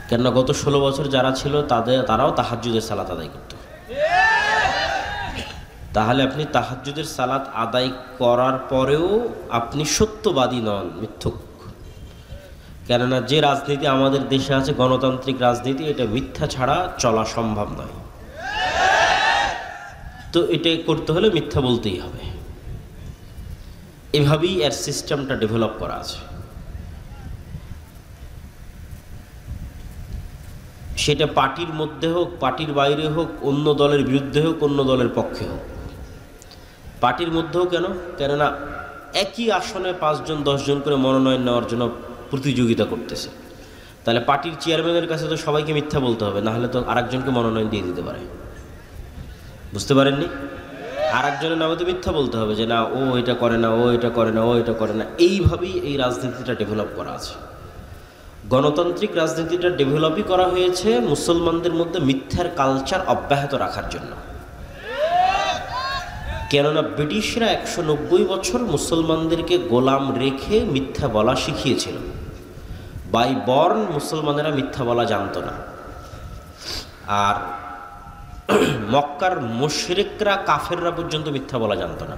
কেননা গত 16 বছর যারা ছিল তারাও তাহাজ্জুদের সালাত আদায় করত। তাহলে আপনি তাহাজ্জুদের সালাত আদায় করার পরেও আপনি সত্যবাদী নন, মিথ্যুক। কেননা যে রাজনীতি আমাদের দেশে আছে, গণতান্ত্রিক রাজনীতি, এটা মিথ্যা ছাড়া চলা সম্ভব নয়। তো এটা করতে হলে মিথ্যা বলতেই হবে। এভাবেই এর সিস্টেমটা ডেভেলপ করা আছে। সেটা পার্টির মধ্যে হোক, পার্টির বাইরে হোক, অন্য দলের বিরুদ্ধে হোক, অন্য দলের পক্ষে হোক। পার্টির মধ্যেও কেননা একই আসনে 5 জন 10 জন করে মনোনয়ন নেওয়ার জন্য প্রতিযোগিতা করতেছে। তাহলে পার্টির চেয়ারম্যানের কাছে তো সবাইকে মিথ্যা বলতে হবে, না হলে তো আরেকজনকে মনোনয়ন দিয়ে দিতে পারে। বুঝতে পারেননি? আরেকজনের নামে তো মিথ্যা বলতে হবে যে না, ও এটা করে না, ও এটা করে না, ও এটা করে না। এইভাবেই এই রাজনীতিটা ডেভেলপ করা আছে। গণতান্ত্রিক রাজনীতিটা ডেভেলপই করা হয়েছে মুসলমানদের মধ্যে মিথ্যার কালচার অব্যাহত রাখার জন্য। কেননা ব্রিটিশরা 190 বছর মুসলমানদেরকে গোলাম রেখে মিথ্যা বলা শিখিয়েছিল। বাই বর্ন মুসলমানেরা মিথ্যা বলা জানতো না। আর মক্কার মুশরিকরা, কাফেররা পর্যন্ত মিথ্যা বলা জানতো না।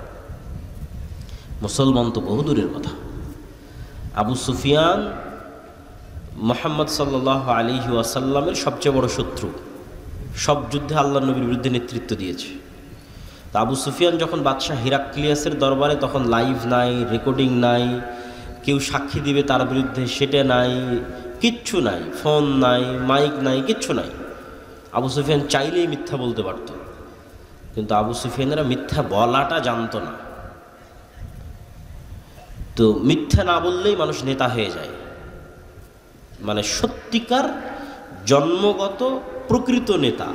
মুসলমান তো বহু দূরের কথা। আবু সুফিয়ান মুহাম্মদ সাল্লাল্লাহু আলাইহি ওয়াসাল্লামের সবচেয়ে বড় শত্রু, সব যুদ্ধে আল্লাহর নবীর বিরুদ্ধে নেতৃত্ব দিয়েছে। তা আবু সুফিয়ান যখন বাদশাহ হিরাক্লিয়াসের দরবারে, তখন লাইভ নাই, রেকর্ডিং নাই, কেউ সাক্ষী দিবে তার বিরুদ্ধে সেটা নাই, কিচ্ছু নাই, ফোন নাই, মাইক নাই, কিচ্ছু নাই। আবু সুফিয়ান চাইলেই মিথ্যা বলতে পারত, কিন্তু আবু সুফিয়ানেরা মিথ্যা বলাটা জানতো না। তো মিথ্যা না বললেই মানুষ নেতা হয়ে যায়, মানে সত্যিকার জন্মগত প্রকৃত নেতা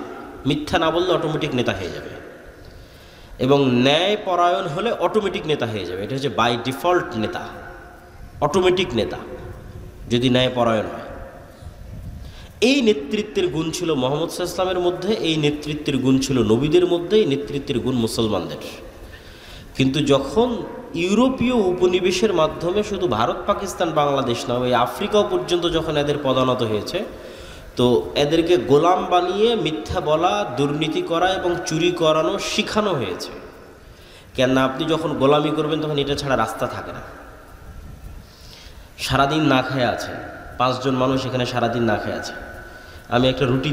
মিথ্যা না বললে অটোমেটিক নেতা হয়ে যাবে, এবং ন্যায় পরায়ণ হলে অটোমেটিক নেতা হয়ে যাবে। এটা হচ্ছে বাই ডিফল্ট নেতা, অটোমেটিক নেতা যদি ন্যায় পরায়ণ হয়। এই নেতৃত্বের গুণ ছিল মুহাম্মদ সাল্লাল্লাহু আলাইহি ওয়াসাল্লামের মধ্যে, এই নেতৃত্বের গুণ ছিল নবীদের মধ্যে, এই নেতৃত্বের গুণ মুসলমানদের। কিন্তু যখন ইউরোপীয় উপনিবেশের মাধ্যমে শুধু ভারত, পাকিস্তান, বাংলাদেশ না, ওই আফ্রিকাও পর্যন্ত যখন এদের পদানত হয়েছে, তো এদেরকে গোলাম বানিয়ে মিথ্যা বলা, দুর্নীতি করা এবং চুরি করানো শিখানো হয়েছে। কেননা আপনি যখন গোলামি করবেন তখন এটা ছাড়া রাস্তা থাকে না। সারাদিন না খেয়ে আছে 5 জন মানুষ, এখানে সারাদিন না খেয়ে আছে। আমি একটা রুটি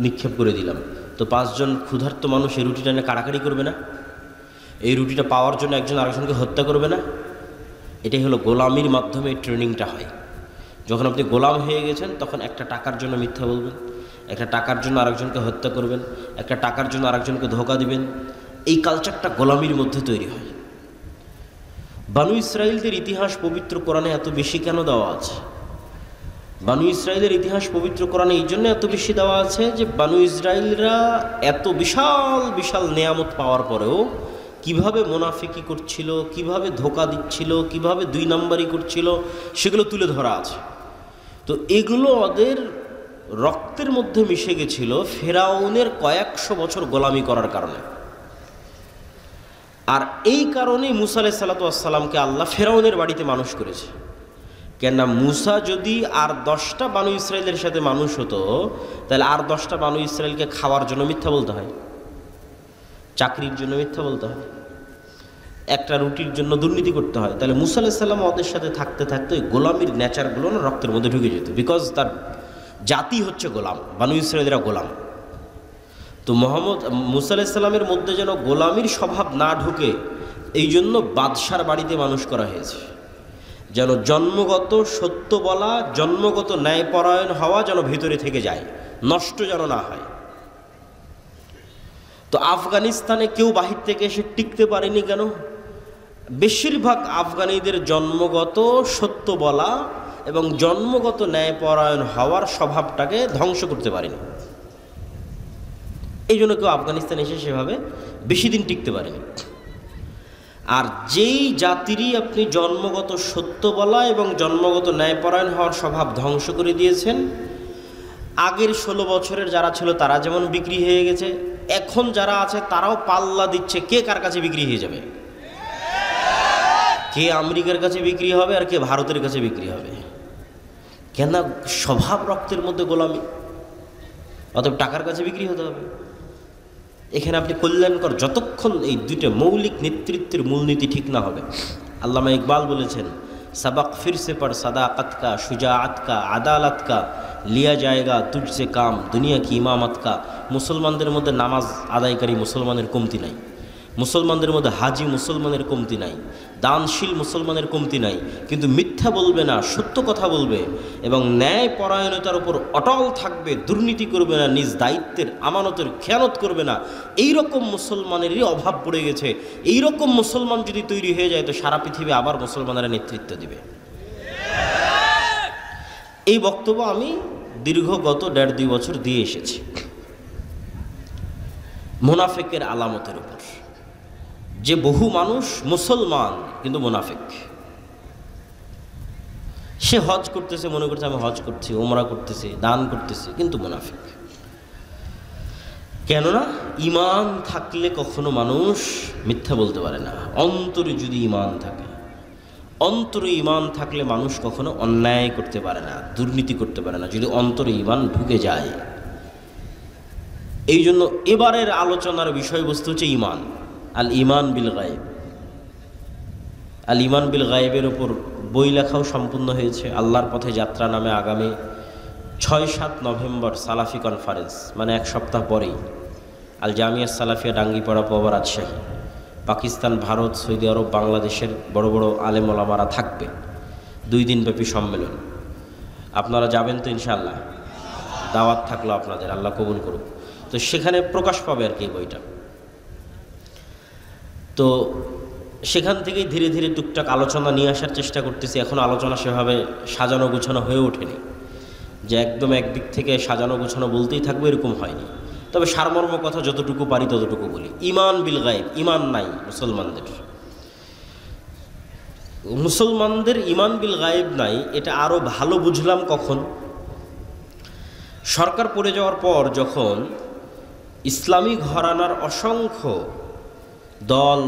নিক্ষেপ করে দিলাম, তো 5 জন ক্ষুধার্ত মানুষ এই রুটিটা নিয়ে কাড়াকাড়ি করবে না? এই রুটিটা পাওয়ার জন্য একজন আরেকজনকে হত্যা করবে না? এটাই হলো গোলামির মাধ্যমে ট্রেনিংটা হয়। যখন আপনি গোলাম হয়ে গেছেন, তখন একটা টাকার জন্য মিথ্যা বলবেন, একটা টাকার জন্য আরেকজনকে হত্যা করবেন, একটা টাকার জন্য আরেকজনকে ধোঁকা দিবেন। এই কালচারটা গোলামির মধ্যে তৈরি হয়। বানু ইসরাইলদের ইতিহাস পবিত্র কোরআনে এত বেশি কেন দেওয়া আছে? বানু ইসরাইলের ইতিহাস পবিত্র কোরআনে এই জন্য এত বেশি দেওয়া আছে যে বানু ইসরাইলরা এত বিশাল বিশাল নেয়ামত পাওয়ার পরেও কিভাবে মুনাফিকি করছিল, কিভাবে ধোঁকা দিচ্ছিল, কিভাবে 2 নম্বরই করছিল, সেগুলো তুলে ধরা আছে। তো এগুলো ওদের রক্তের মধ্যে মিশে গেছিল ফেরাউনের কয়েকশো বছর গোলামি করার কারণে। আর এই কারণেই মুসা আলাইহিস সালামকে আল্লাহ ফেরাউনের বাড়িতে মানুষ করেছে। কেননা মুসা যদি আর 10টা বানু ইসরায়েলের সাথে মানুষ হতো, তাহলে আর 10টা বানু ইসরায়েলকে খাওয়ার জন্য মিথ্যা বলতে হয়, চাকরির জন্য মিথ্যা বলতে হয়, একটা রুটির জন্য দুর্নীতি করতে হয়। তাহলে মুসা আলাইহিস সালাম ওদের সাথে থাকতে থাকতে ওই গোলামির নেচারগুলো না রক্তের মধ্যে ঢুকে যেত, বিকজ তার জাতি হচ্ছে গোলাম, বানু ইসরায়েলরা গোলাম। তো মুসা আলাইহিস সালামের মধ্যে যেন গোলামির স্বভাব না ঢুকে, এই জন্য বাদশার বাড়িতে মানুষ করা হয়েছে, যেন জন্মগত সত্য বলা, জন্মগত ন্যায়পরায়ণ হওয়া যেন ভিতরে থেকে যায়, নষ্ট যেন না হয়। তো আফগানিস্তানে কেউ বাহির থেকে এসে টিকতে পারেনি কেন? বেশিরভাগ আফগানিদের জন্মগত সত্য বলা এবং জন্মগত ন্যায়পরায়ণ হওয়ার স্বভাবটাকে ধ্বংস করতে পারেনি। এই জন্য কেউ আফগানিস্তানে এসে সেভাবে বেশি দিন টিকতে পারেনি। আর যেই জাতিরই আপনি জন্মগত সত্য বলা এবং জন্মগত ন্যায়পরায়ণ হওয়ার স্বভাব ধ্বংস করে দিয়েছেন, আগের 16 বছরের যারা ছিল তারা যেমন বিক্রি হয়ে গেছে, এখন যারা আছে তারাও পাল্লা দিচ্ছে কে কার কাছে বিক্রি হয়ে যাবে, কে আমেরিকার কাছে বিক্রি হবে আর কে ভারতের কাছে বিক্রি হবে, কেন? স্বভাব রক্তের মধ্যে গোলামি, অতএব টাকার কাছে বিক্রি হতে হবে। এখানে আপনি কল্যাণকর, যতক্ষণ এই দুইটা মৌলিক নেতৃত্বের মূলনীতি ঠিক না হবে। আল্লামা ইকবাল বলেছেন, সবক ফিরসে পর সাদাকত কা, শুজাআত কা, আদালত কা, লিয়া জায়গা তুঝসে কাম, দুনিয়া কি ইমামত কা। মুসলমানদের মধ্যে নামাজ আদায়কারী মুসলমানের কমতি নাই, মুসলমানদের মধ্যে হাজি মুসলমানের কমতি নাই, দানশীল মুসলমানের কমতি নাই, কিন্তু মিথ্যা বলবে না, সত্য কথা বলবে এবং ন্যায় পরায়ণতার উপর অটল থাকবে, দুর্নীতি করবে না, নিজ দায়িত্বের আমানতের খেয়ানত করবে না। এই রকম মুসলমানেরই অভাব পড়ে গেছে। এই রকম মুসলমান যদি তৈরি হয়ে যায় তো সারা পৃথিবী আবার মুসলমানেরা নেতৃত্ব দিবে। এই বক্তব্য আমি দীর্ঘ গত 1.5-2 বছর দিয়ে এসেছি মুনাফিকের আলামতের উপর, যে বহু মানুষ মুসলমান কিন্তু মুনাফিক। সে হজ করতেছে, মনে করছে আমি হজ করছি, ওমরা করতেছি, দান করতেছি, কিন্তু মুনাফিক। কেননা ঈমান থাকলে কখনো মানুষ মিথ্যা বলতে পারে না। অন্তরে যদি ঈমান থাকে, অন্তরে ঈমান থাকলে মানুষ কখনো অন্যায় করতে পারে না, দুর্নীতি করতে পারে না, যদি অন্তরে ঈমান ঢুকে যায়। এই জন্য এবারের আলোচনার বিষয়বস্তু হচ্ছে ঈমান, আল ঈমান বিল গায়েব। আল ঈমান বিল গায়েবের ওপর বই লেখাও সম্পূর্ণ হয়েছে। আল্লাহর পথে যাত্রা নামে আগামী 6-7 নভেম্বর সালাফি কনফারেন্স, মানে 1 সপ্তাহ পরেই আল জামিয়া সালাফিয়া ডাঙ্গিপাড়া পবা রাজশাহী, পাকিস্তান, ভারত, সৌদি আরব, বাংলাদেশের বড় বড় আলেম ওলামারা থাকবে। 2 দিনব্যাপী সম্মেলন। আপনারা যাবেন তো ইনশাআল্লাহ? দাওয়াত থাকলো আপনাদের, আল্লাহ কবুল করুক। তো সেখানে প্রকাশ পাবে আর কি বইটা। তো সেখান থেকেই ধীরে ধীরে টুকটাক আলোচনা নিয়ে আসার চেষ্টা করতেছি। এখন আলোচনা সেভাবে সাজানো গোছানো হয়ে ওঠেনি, যে একদম একদিক থেকে সাজানো গোছানো বলতেই থাকবে এরকম হয়নি। তবে সারমর্ম কথা যতটুকু পারি ততটুকু বলি। ঈমান বিল গায়েব, ঈমান নাই মুসলমানদের ঈমান বিল গায়েব নাই। এটা আরও ভালো বুঝলাম কখন? সরকার পড়ে যাওয়ার পর যখন ইসলামী ঘরানার অসংখ্য দল,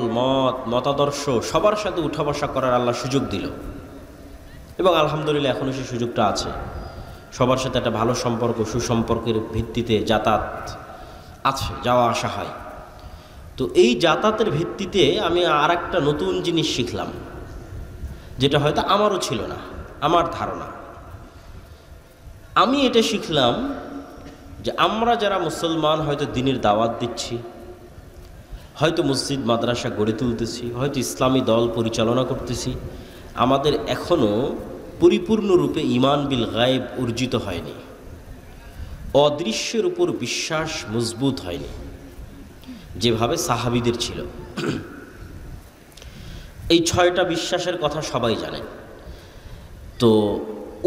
মতাদর্শ সবার সাথে উঠা বসা করার আল্লাহ সুযোগ দিল, এবং আলহামদুলিল্লাহ এখনও সেই সুযোগটা আছে। সবার সাথে একটা ভালো সম্পর্ক, সুসম্পর্কের ভিত্তিতে যাতায়াত আছে, যাওয়া আসা হয়। তো এই যাতায়াতের ভিত্তিতে আমি আর একটা নতুন জিনিস শিখলাম, যেটা হয়তো আমারও ছিল না, আমার ধারণা। আমি এটা শিখলাম যে আমরা যারা মুসলমান হয়তো দ্বীনের দাওয়াত দিচ্ছি, হয়তো মসজিদ মাদ্রাসা গড়ে তুলতেছি, হয়তো ইসলামী দল পরিচালনা করতেছি, আমাদের এখনও পরিপূর্ণরূপে ঈমান বিল গায়েব অর্জিত হয়নি। অদৃশ্যের উপর বিশ্বাস মজবুত হয়নি যেভাবে সাহাবীদের ছিল। এই 6টা বিশ্বাসের কথা সবাই জানে। তো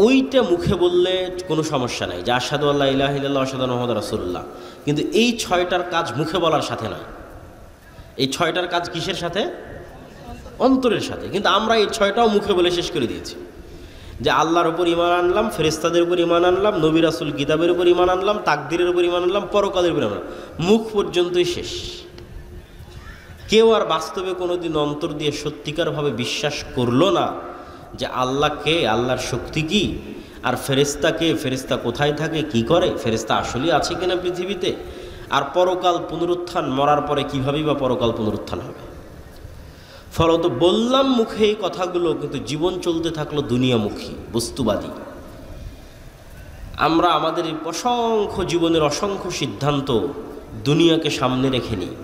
ওইটা মুখে বললে কোনো সমস্যা নাই, যে আশহাদু আল্লা ইলাহা ইল্লাল্লাহ ওয়া আশহাদু আন্না মুহাম্মাদার রাসূলুল্লাহ, কিন্তু এই 6টার কাজ মুখে বলার সাথে নয়। এই 6টার কাজ কিসের সাথে? অন্তরের সাথে। কিন্তু আমরা এই 6টাও মুখে বলে শেষ করে দিয়েছি, যে আল্লাহর উপর ঈমান আনলাম, ফেরেশতাদের উপর ঈমান আনলাম, নবী রাসূল কিতাবের উপর ঈমান আনলাম, তাকদীরের উপর ঈমান আনলাম, পরকালের উপর ঈমান আনলাম। মুখ পর্যন্তই শেষ। কেউ আর বাস্তবে কোনোদিন অন্তর দিয়ে সত্যিকারভাবে বিশ্বাস করলো না যে আল্লাহ কে, আল্লাহর শক্তি কি, আর ফেরেশতা কে, ফেরেশতা কোথায় থাকে, কি করে, ফেরেশতা আসলেই আছে কিনা পৃথিবীতে, আর পরকাল পুনরুত্থান, মরার পরে কীভাবেই বা পরকাল পুনরুত্থান হবে। ফলত বললাম মুখে এই কথাগুলো, কিন্তু জীবন চলতে থাকলো দুনিয়ামুখী, বস্তুবাদী। আমরা আমাদের অসংখ্য জীবনের অসংখ্য সিদ্ধান্ত দুনিয়াকে সামনে রেখে নিই,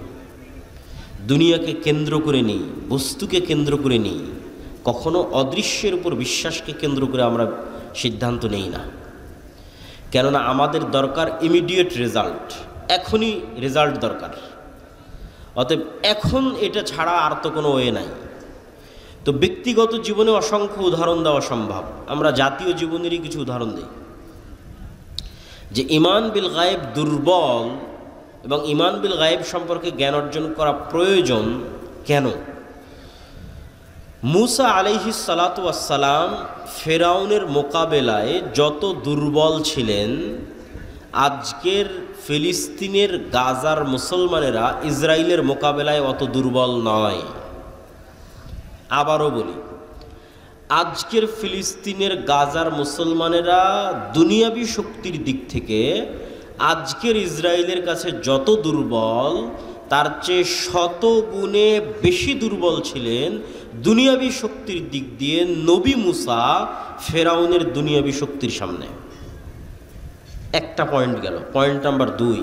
দুনিয়াকে কেন্দ্র করে নিই, বস্তুকে কেন্দ্র করে নিই। কখনো অদৃশ্যের উপর বিশ্বাসকে কেন্দ্র করে আমরা সিদ্ধান্ত নেই না। কেননা আমাদের দরকার ইমিডিয়েট রেজাল্ট, এখনই রেজাল্ট দরকার। অতএব এখন এটা ছাড়া আর তো কোনো ওয়ে নাই। তো ব্যক্তিগত জীবনে অসংখ্য উদাহরণ দেওয়া সম্ভব। আমরা জাতীয় জীবনেরই কিছু উদাহরণ দিই, যে ঈমান বিল গায়েব দুর্বল এবং ঈমান বিল গায়েব সম্পর্কে জ্ঞান অর্জন করা প্রয়োজন কেন। মূসা আলাইহিস সালাতু ওয়াস সালাম ফেরাউনের মোকাবেলায় যত দুর্বল ছিলেন, আজকের ফিলিস্তিনের গাজার মুসলমানেরা ইসরায়েলের মোকাবেলায় অত দুর্বল নয়। আবারও বলি, আজকের ফিলিস্তিনের গাজার মুসলমানেরা দুনিয়াবী শক্তির দিক থেকে আজকের ইসরায়েলের কাছে যত দুর্বল, তার চেয়ে শত গুণে বেশি দুর্বল ছিলেন দুনিয়াবী শক্তির দিক দিয়ে নবী মুসা ফেরাউনের দুনিয়াবী শক্তির সামনে। একটা পয়েন্ট গেল। পয়েন্ট নাম্বার 2,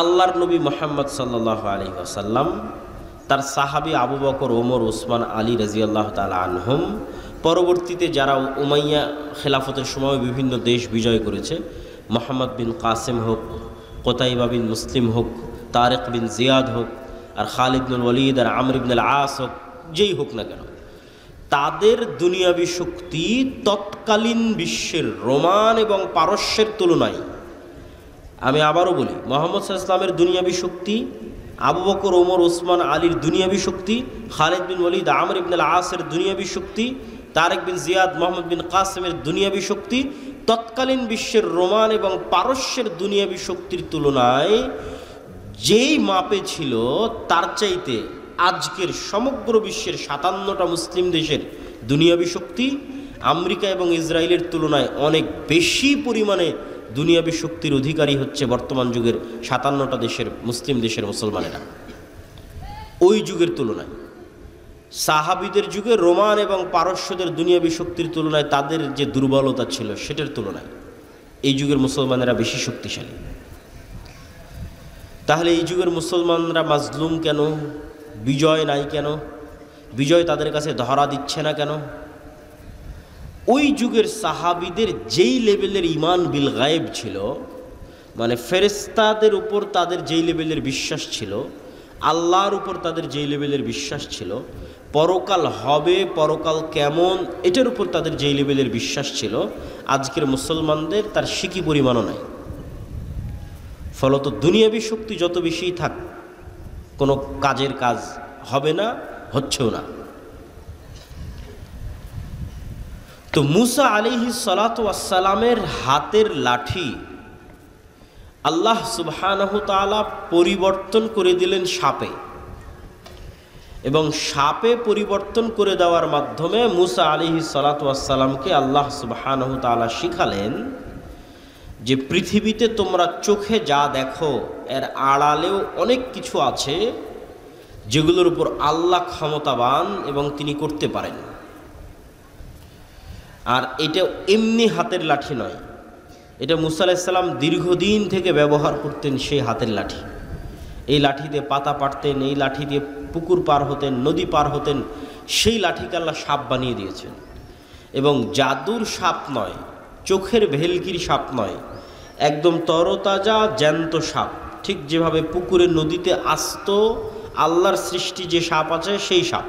আল্লাহর নবী মুহাম্মদ সাল্লাল্লাহু আলাইহি ওয়াসাল্লাম তার সাহাবী আবু বকর, ওমর, ওসমান, আলী রাদিয়াল্লাহু তাআলা আনহুম, পরবর্তীতে যারা উমাইয়া খেলাফতের সময় বিভিন্ন দেশ বিজয় করেছে, মোহাম্মদ বিন কাসেম হোক, কোতাইবা বিন মুসলিম হোক, তারেক বিন জিয়াদ হোক, আর খালিদ বিন ওয়ালিদ আর আমর ইবনে আল আস হোক, যেই হোক না কেন, তাদের দুনিয়াবী শক্তি তৎকালীন বিশ্বের রোমান এবং পারস্যের তুলনায়, আমি আবারও বলি, মুহাম্মদ সাল্লাল্লাহু আলাইহি ওয়াসাল্লামের দুনিয়াবী শক্তি, আবু বকর, ওমর, ওসমান, আলীর দুনিয়াবী শক্তি, খালিদ বিন ওয়ালিদ, আমর ইবনে আল আসের দুনিয়াবী শক্তি, তারেক বিন জিয়াদ, মোহাম্মদ বিন কাসেমের দুনিয়াবী শক্তি তৎকালীন বিশ্বের রোমান এবং পারস্যের দুনিয়াবী শক্তির তুলনায় যেই মাপে ছিল, তার চাইতে আজকের সমগ্র বিশ্বের 57টা মুসলিম দেশের দুনিয়াবী শক্তি আমেরিকা এবং ইসরায়েলের তুলনায় অনেক বেশি পরিমাণে দুনিয়াবী শক্তির অধিকারী হচ্ছে বর্তমান যুগের 57টা দেশের মুসলিম দেশের মুসলমানেরা। ওই যুগের তুলনায় সাহাবীদের যুগে রোমান এবং পারস্যদের দুনিয়াবী শক্তির তুলনায় তাদের যে দুর্বলতা ছিল সেটার তুলনায় এই যুগের মুসলমানেরা বেশি শক্তিশালী। তাহলে এই যুগের মুসলমানরা মাজলুম কেন? বিজয় নাই কেন? বিজয় তাদের কাছে ধরা দিচ্ছে না কেন? ওই যুগের সাহাবীদের যেই লেভেলের ঈমান বিল গায়েব ছিল, মানে ফেরেশতাদের উপর তাদের যেই লেভেলের বিশ্বাস ছিল, আল্লাহর উপর তাদের যেই লেভেলের বিশ্বাস ছিল, পরকাল হবে, পরকাল কেমন, এটার উপর তাদের যেই লেভেলের বিশ্বাস ছিল, আজকের মুসলমানদের তার সিকি পরিমাণও নাই। ফলত দুনিয়াবী শক্তি যত বেশিই থাক, কোনো কাজের কাজ হবে না, হচ্ছেও না। তো মুসা আলাইহিস সালাতু ওয়াস সালামের হাতের লাঠি আল্লাহ সুবহানাহু তাআলা পরিবর্তন করে দিলেন সাপে, এবং সাপে পরিবর্তন করে দেওয়ার মাধ্যমে মুসা আলাইহিস সালাতু ওয়াস সালামকে আল্লাহ সুবহানাহু তাআলা শিখালেন যে পৃথিবীতে তোমরা চোখে যা দেখো এর আড়ালেও অনেক কিছু আছে যেগুলোর উপর আল্লাহ ক্ষমতাবান এবং তিনি করতে পারেন। আর এটা এমনি হাতের লাঠি নয়, এটা মুসা আলাইহিস সালাম দীর্ঘদিন থেকে ব্যবহার করতেন সেই হাতের লাঠি। এই লাঠি দিয়ে পাতা পাড়তেন, এই লাঠি দিয়ে পুকুর পার হতেন, নদী পার হতেন, সেই লাঠিকে আল্লাহ সাপ বানিয়ে দিয়েছেন। এবং জাদুর সাপ নয়, চোখের ভেলকির সাপ নয়, একদম তরতাজা জ্যান্ত সাপ। ঠিক যেভাবে পুকুরে নদীতে আস্ত আল্লাহর সৃষ্টি যে সাপ আছে সেই সাপ।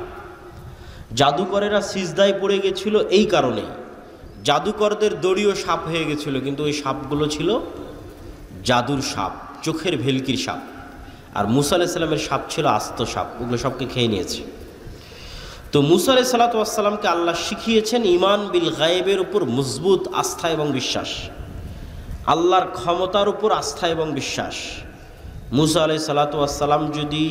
জাদুকরেরা সিজদায় পড়ে গেছিল এই কারণেই, জাদুকরদের দড়িও সাপ হয়ে গেছিল, কিন্তু ওই সাপগুলো ছিল জাদুর সাপ, চোখের ভেলকির সাপ। আর মুসা আলাইহিস সালামের সাপ ছিল আস্ত সাপ, ওগুলো সবকে খেয়ে নিয়েছে। তো মুসা আলাইহিস সালাতু ওয়াস সালামকে আল্লাহ শিখিয়েছেন ঈমান বিল গায়েবের উপর মজবুত আস্থা এবং বিশ্বাস, আল্লাহর ক্ষমতার উপর আস্থা এবং বিশ্বাস। মুসা আলাইহিস সালাতু ওয়াস সালাম যদি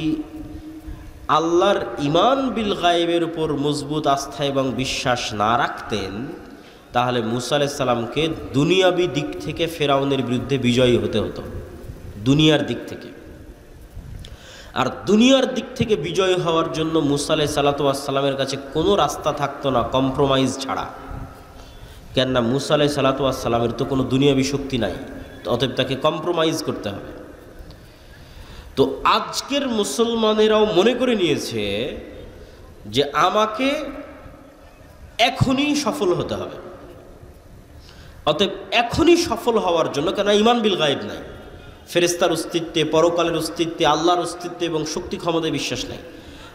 আল্লাহর ঈমান বিল গায়েবের উপর মজবুত আস্থা এবং বিশ্বাস না রাখতেন, তাহলে মুসা আলাইহিস সালামকে দুনিয়াবী দিক থেকে ফেরাউনের বিরুদ্ধে বিজয়ী হতে হতো, দুনিয়ার দিক থেকে। আর দুনিয়ার দিক থেকে বিজয় হওয়ার জন্য মুসা আলাইহিস সালাতু ওয়াস সালামের কাছে কোনো রাস্তা থাকতো না কম্প্রোমাইজ ছাড়া। কেননা মুসা আলাইহিস সালাতু ওয়াস সালামের তো কোনো দুনিয়াবী শক্তি নাই, অতএব তাকে কম্প্রোমাইজ করতে হবে। তো আজকের মুসলমানেরাও মনে করে নিয়েছে যে আমাকে এখনই সফল হতে হবে, অতএব এখনই সফল হওয়ার জন্য, কেন ঈমান বিল গায়েব নাই, ফেরেশতার অস্তিত্বে, পরকালের অস্তিত্বে, আল্লাহর অস্তিত্বে এবং শক্তি ক্ষমতায় বিশ্বাস নাই।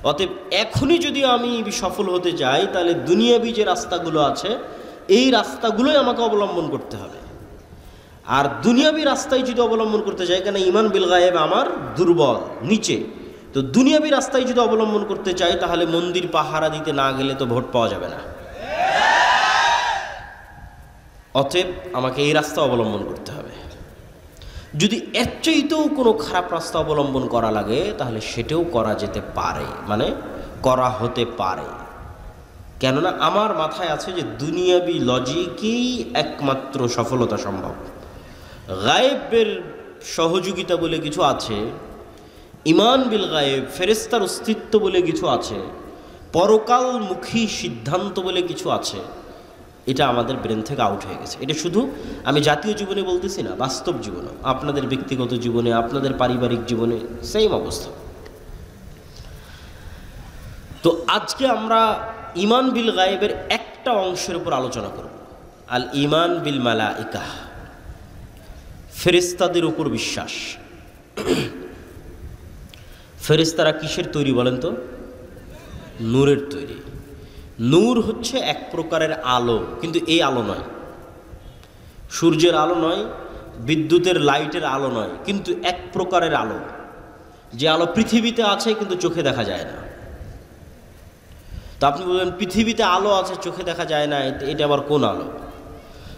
অতএব এখনই যদি আমি সফল হতে চাই, তাহলে দুনিয়াবী যে রাস্তাগুলো আছে এই রাস্তাগুলোই আমাকে অবলম্বন করতে হবে। আর দুনিয়াবী রাস্তায় যদি অবলম্বন করতে চাই, কেন ঈমান বিল গায়েব আমার দুর্বল, নিচে, তো দুনিয়াবী রাস্তায় যদি অবলম্বন করতে চাই, তাহলে মন্দির পাহারা দিতে না গেলে তো ভোট পাওয়া যাবে না। অতএব আমাকে এই রাস্তা অবলম্বন করতে হবে। যদি এর চাইতেও কোনো খারাপ রাস্তা অবলম্বন করা লাগে, তাহলে সেটাও করা যেতে পারে, মানে করা হতে পারে। কেননা আমার মাথায় আছে যে দুনিয়াবি লজিকেই একমাত্র সফলতা সম্ভব। গায়েবের সহযোগিতা বলে কিছু আছে, ইমান বিল গায়েব, ফেরেশতার অস্তিত্ব বলে কিছু আছে, পরকালমুখী সিদ্ধান্ত বলে কিছু আছে, এটা আমাদের ব্রেন থেকে আউট হয়ে গেছে। এটা শুধু আমি জাতীয় জীবনে বলতেছি না, বাস্তব জীবনে, আপনাদের ব্যক্তিগত জীবনে, আপনাদের পারিবারিক জীবনে সেম অবস্থা। তো আজকে আমরা ইমান বিল গায়েবের একটা অংশের উপর আলোচনা করব, আল ইমান বিল মালাইকা, ফেরেশতাদের উপর বিশ্বাস। ফেরেশতারা কিসের তৈরি বলেন তো? নূরের তৈরি। নূর হচ্ছে এক প্রকারের আলো, কিন্তু এই আলো নয়, সূর্যের আলো নয়, বিদ্যুতের লাইটের আলো নয়, কিন্তু এক প্রকারের আলো, যে আলো পৃথিবীতে আছে কিন্তু চোখে দেখা যায় না। তো আপনি বলবেন পৃথিবীতে আলো আছে চোখে দেখা যায় না, এটা আবার কোন আলো?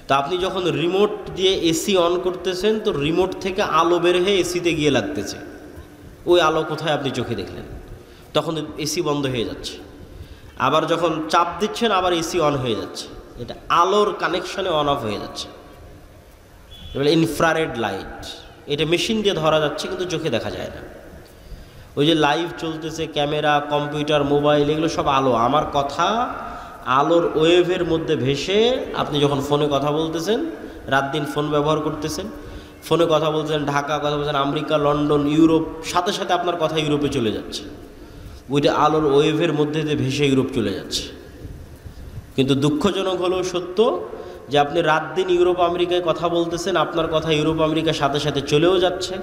তো আপনি যখন রিমোট দিয়ে এসি অন করতেছেন, তো রিমোট থেকে আলো বের হয়ে এসিতে গিয়ে লাগতেছে, ওই আলো কোথায় আপনি চোখে দেখলেন? তখন এসি বন্ধ হয়ে যাচ্ছে। আবার যখন চাপ দিচ্ছেন আবার এসি অন হয়ে যাচ্ছে, এটা আলোর কানেকশনে অন অফ হয়ে যাচ্ছে। এবার ইনফ্রারেড লাইট, এটা মেশিন দিয়ে ধরা যাচ্ছে কিন্তু চোখে দেখা যায় না। ওই যে লাইভ চলতেছে, ক্যামেরা, কম্পিউটার, মোবাইল, এগুলো সব আলো। আমার কথা আলোর ওয়েভের মধ্যে ভেসে, আপনি যখন ফোনে কথা বলতেছেন, রাত দিন ফোন ব্যবহার করতেছেন, ফোনে কথা বলতেছেন, ঢাকা কথা বলছেন, আমেরিকা, লন্ডন, ইউরোপ, সাথে সাথে আপনার কথা ইউরোপে চলে যাচ্ছে, ওইটা আলোর ওয়েভের মধ্যে দিয়ে ভেসে ইউরোপ চলে যাচ্ছে। কিন্তু দুঃখজনক হলেও সত্য যে আপনি রাত দিন ইউরোপ আমেরিকায় কথা বলতেছেন, আপনার কথা ইউরোপ আমেরিকার সাথে সাথে চলেও যাচ্ছে।